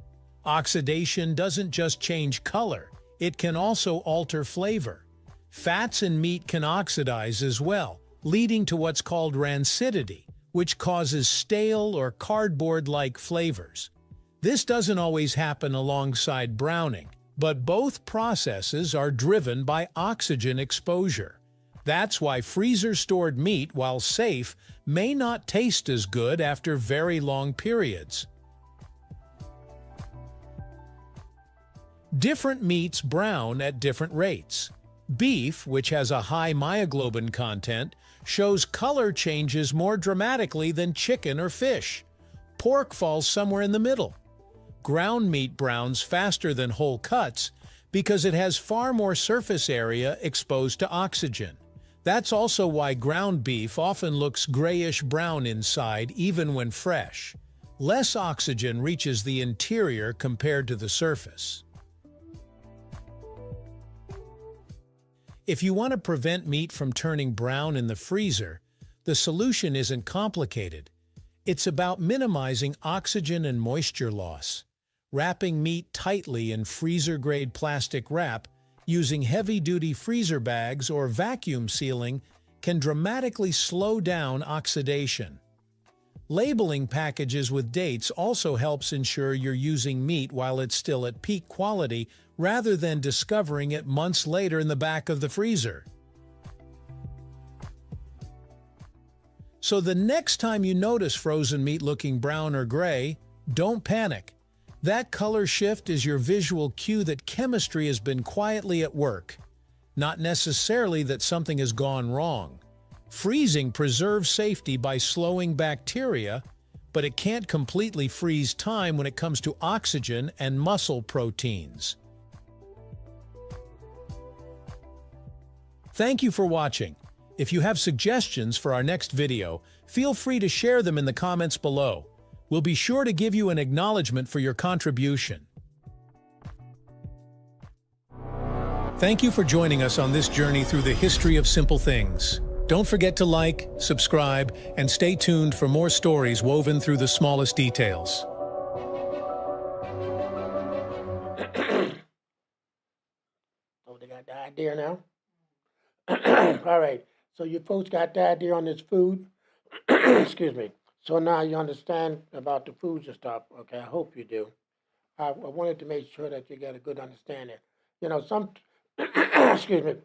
Oxidation doesn't just change color, it can also alter flavor. Fats in meat can oxidize as well, leading to what's called rancidity, which causes stale or cardboard-like flavors. This doesn't always happen alongside browning, but both processes are driven by oxygen exposure. That's why freezer-stored meat, while safe, may not taste as good after very long periods. Different meats brown at different rates. Beef, which has a high myoglobin content, shows color changes more dramatically than chicken or fish. Pork falls somewhere in the middle. Ground meat browns faster than whole cuts because it has far more surface area exposed to oxygen. That's also why ground beef often looks grayish-brown inside even when fresh. Less oxygen reaches the interior compared to the surface. If you want to prevent meat from turning brown in the freezer, the solution isn't complicated. It's about minimizing oxygen and moisture loss. Wrapping meat tightly in freezer-grade plastic wrap using heavy-duty freezer bags or vacuum sealing can dramatically slow down oxidation. Labeling packages with dates also helps ensure you're using meat while it's still at peak quality rather than discovering it months later in the back of the freezer. So the next time you notice frozen meat looking brown or gray, don't panic. That color shift is your visual cue that chemistry has been quietly at work, not necessarily that something has gone wrong. Freezing preserves safety by slowing bacteria, but it can't completely freeze time when it comes to oxygen and muscle proteins. Thank you for watching. If you have suggestions for our next video, feel free to share them in the comments below. We'll be sure to give you an acknowledgement for your contribution. Thank you for joining us on this journey through the history of simple things. Don't forget to like, subscribe, and stay tuned for more stories woven through the smallest details. Oh, they got the idea now? All right. So you folks got the idea on this food? Excuse me. So now you understand about the foods and stuff. Okay, I hope you do. I wanted to make sure that you got a good understanding. You know, excuse me,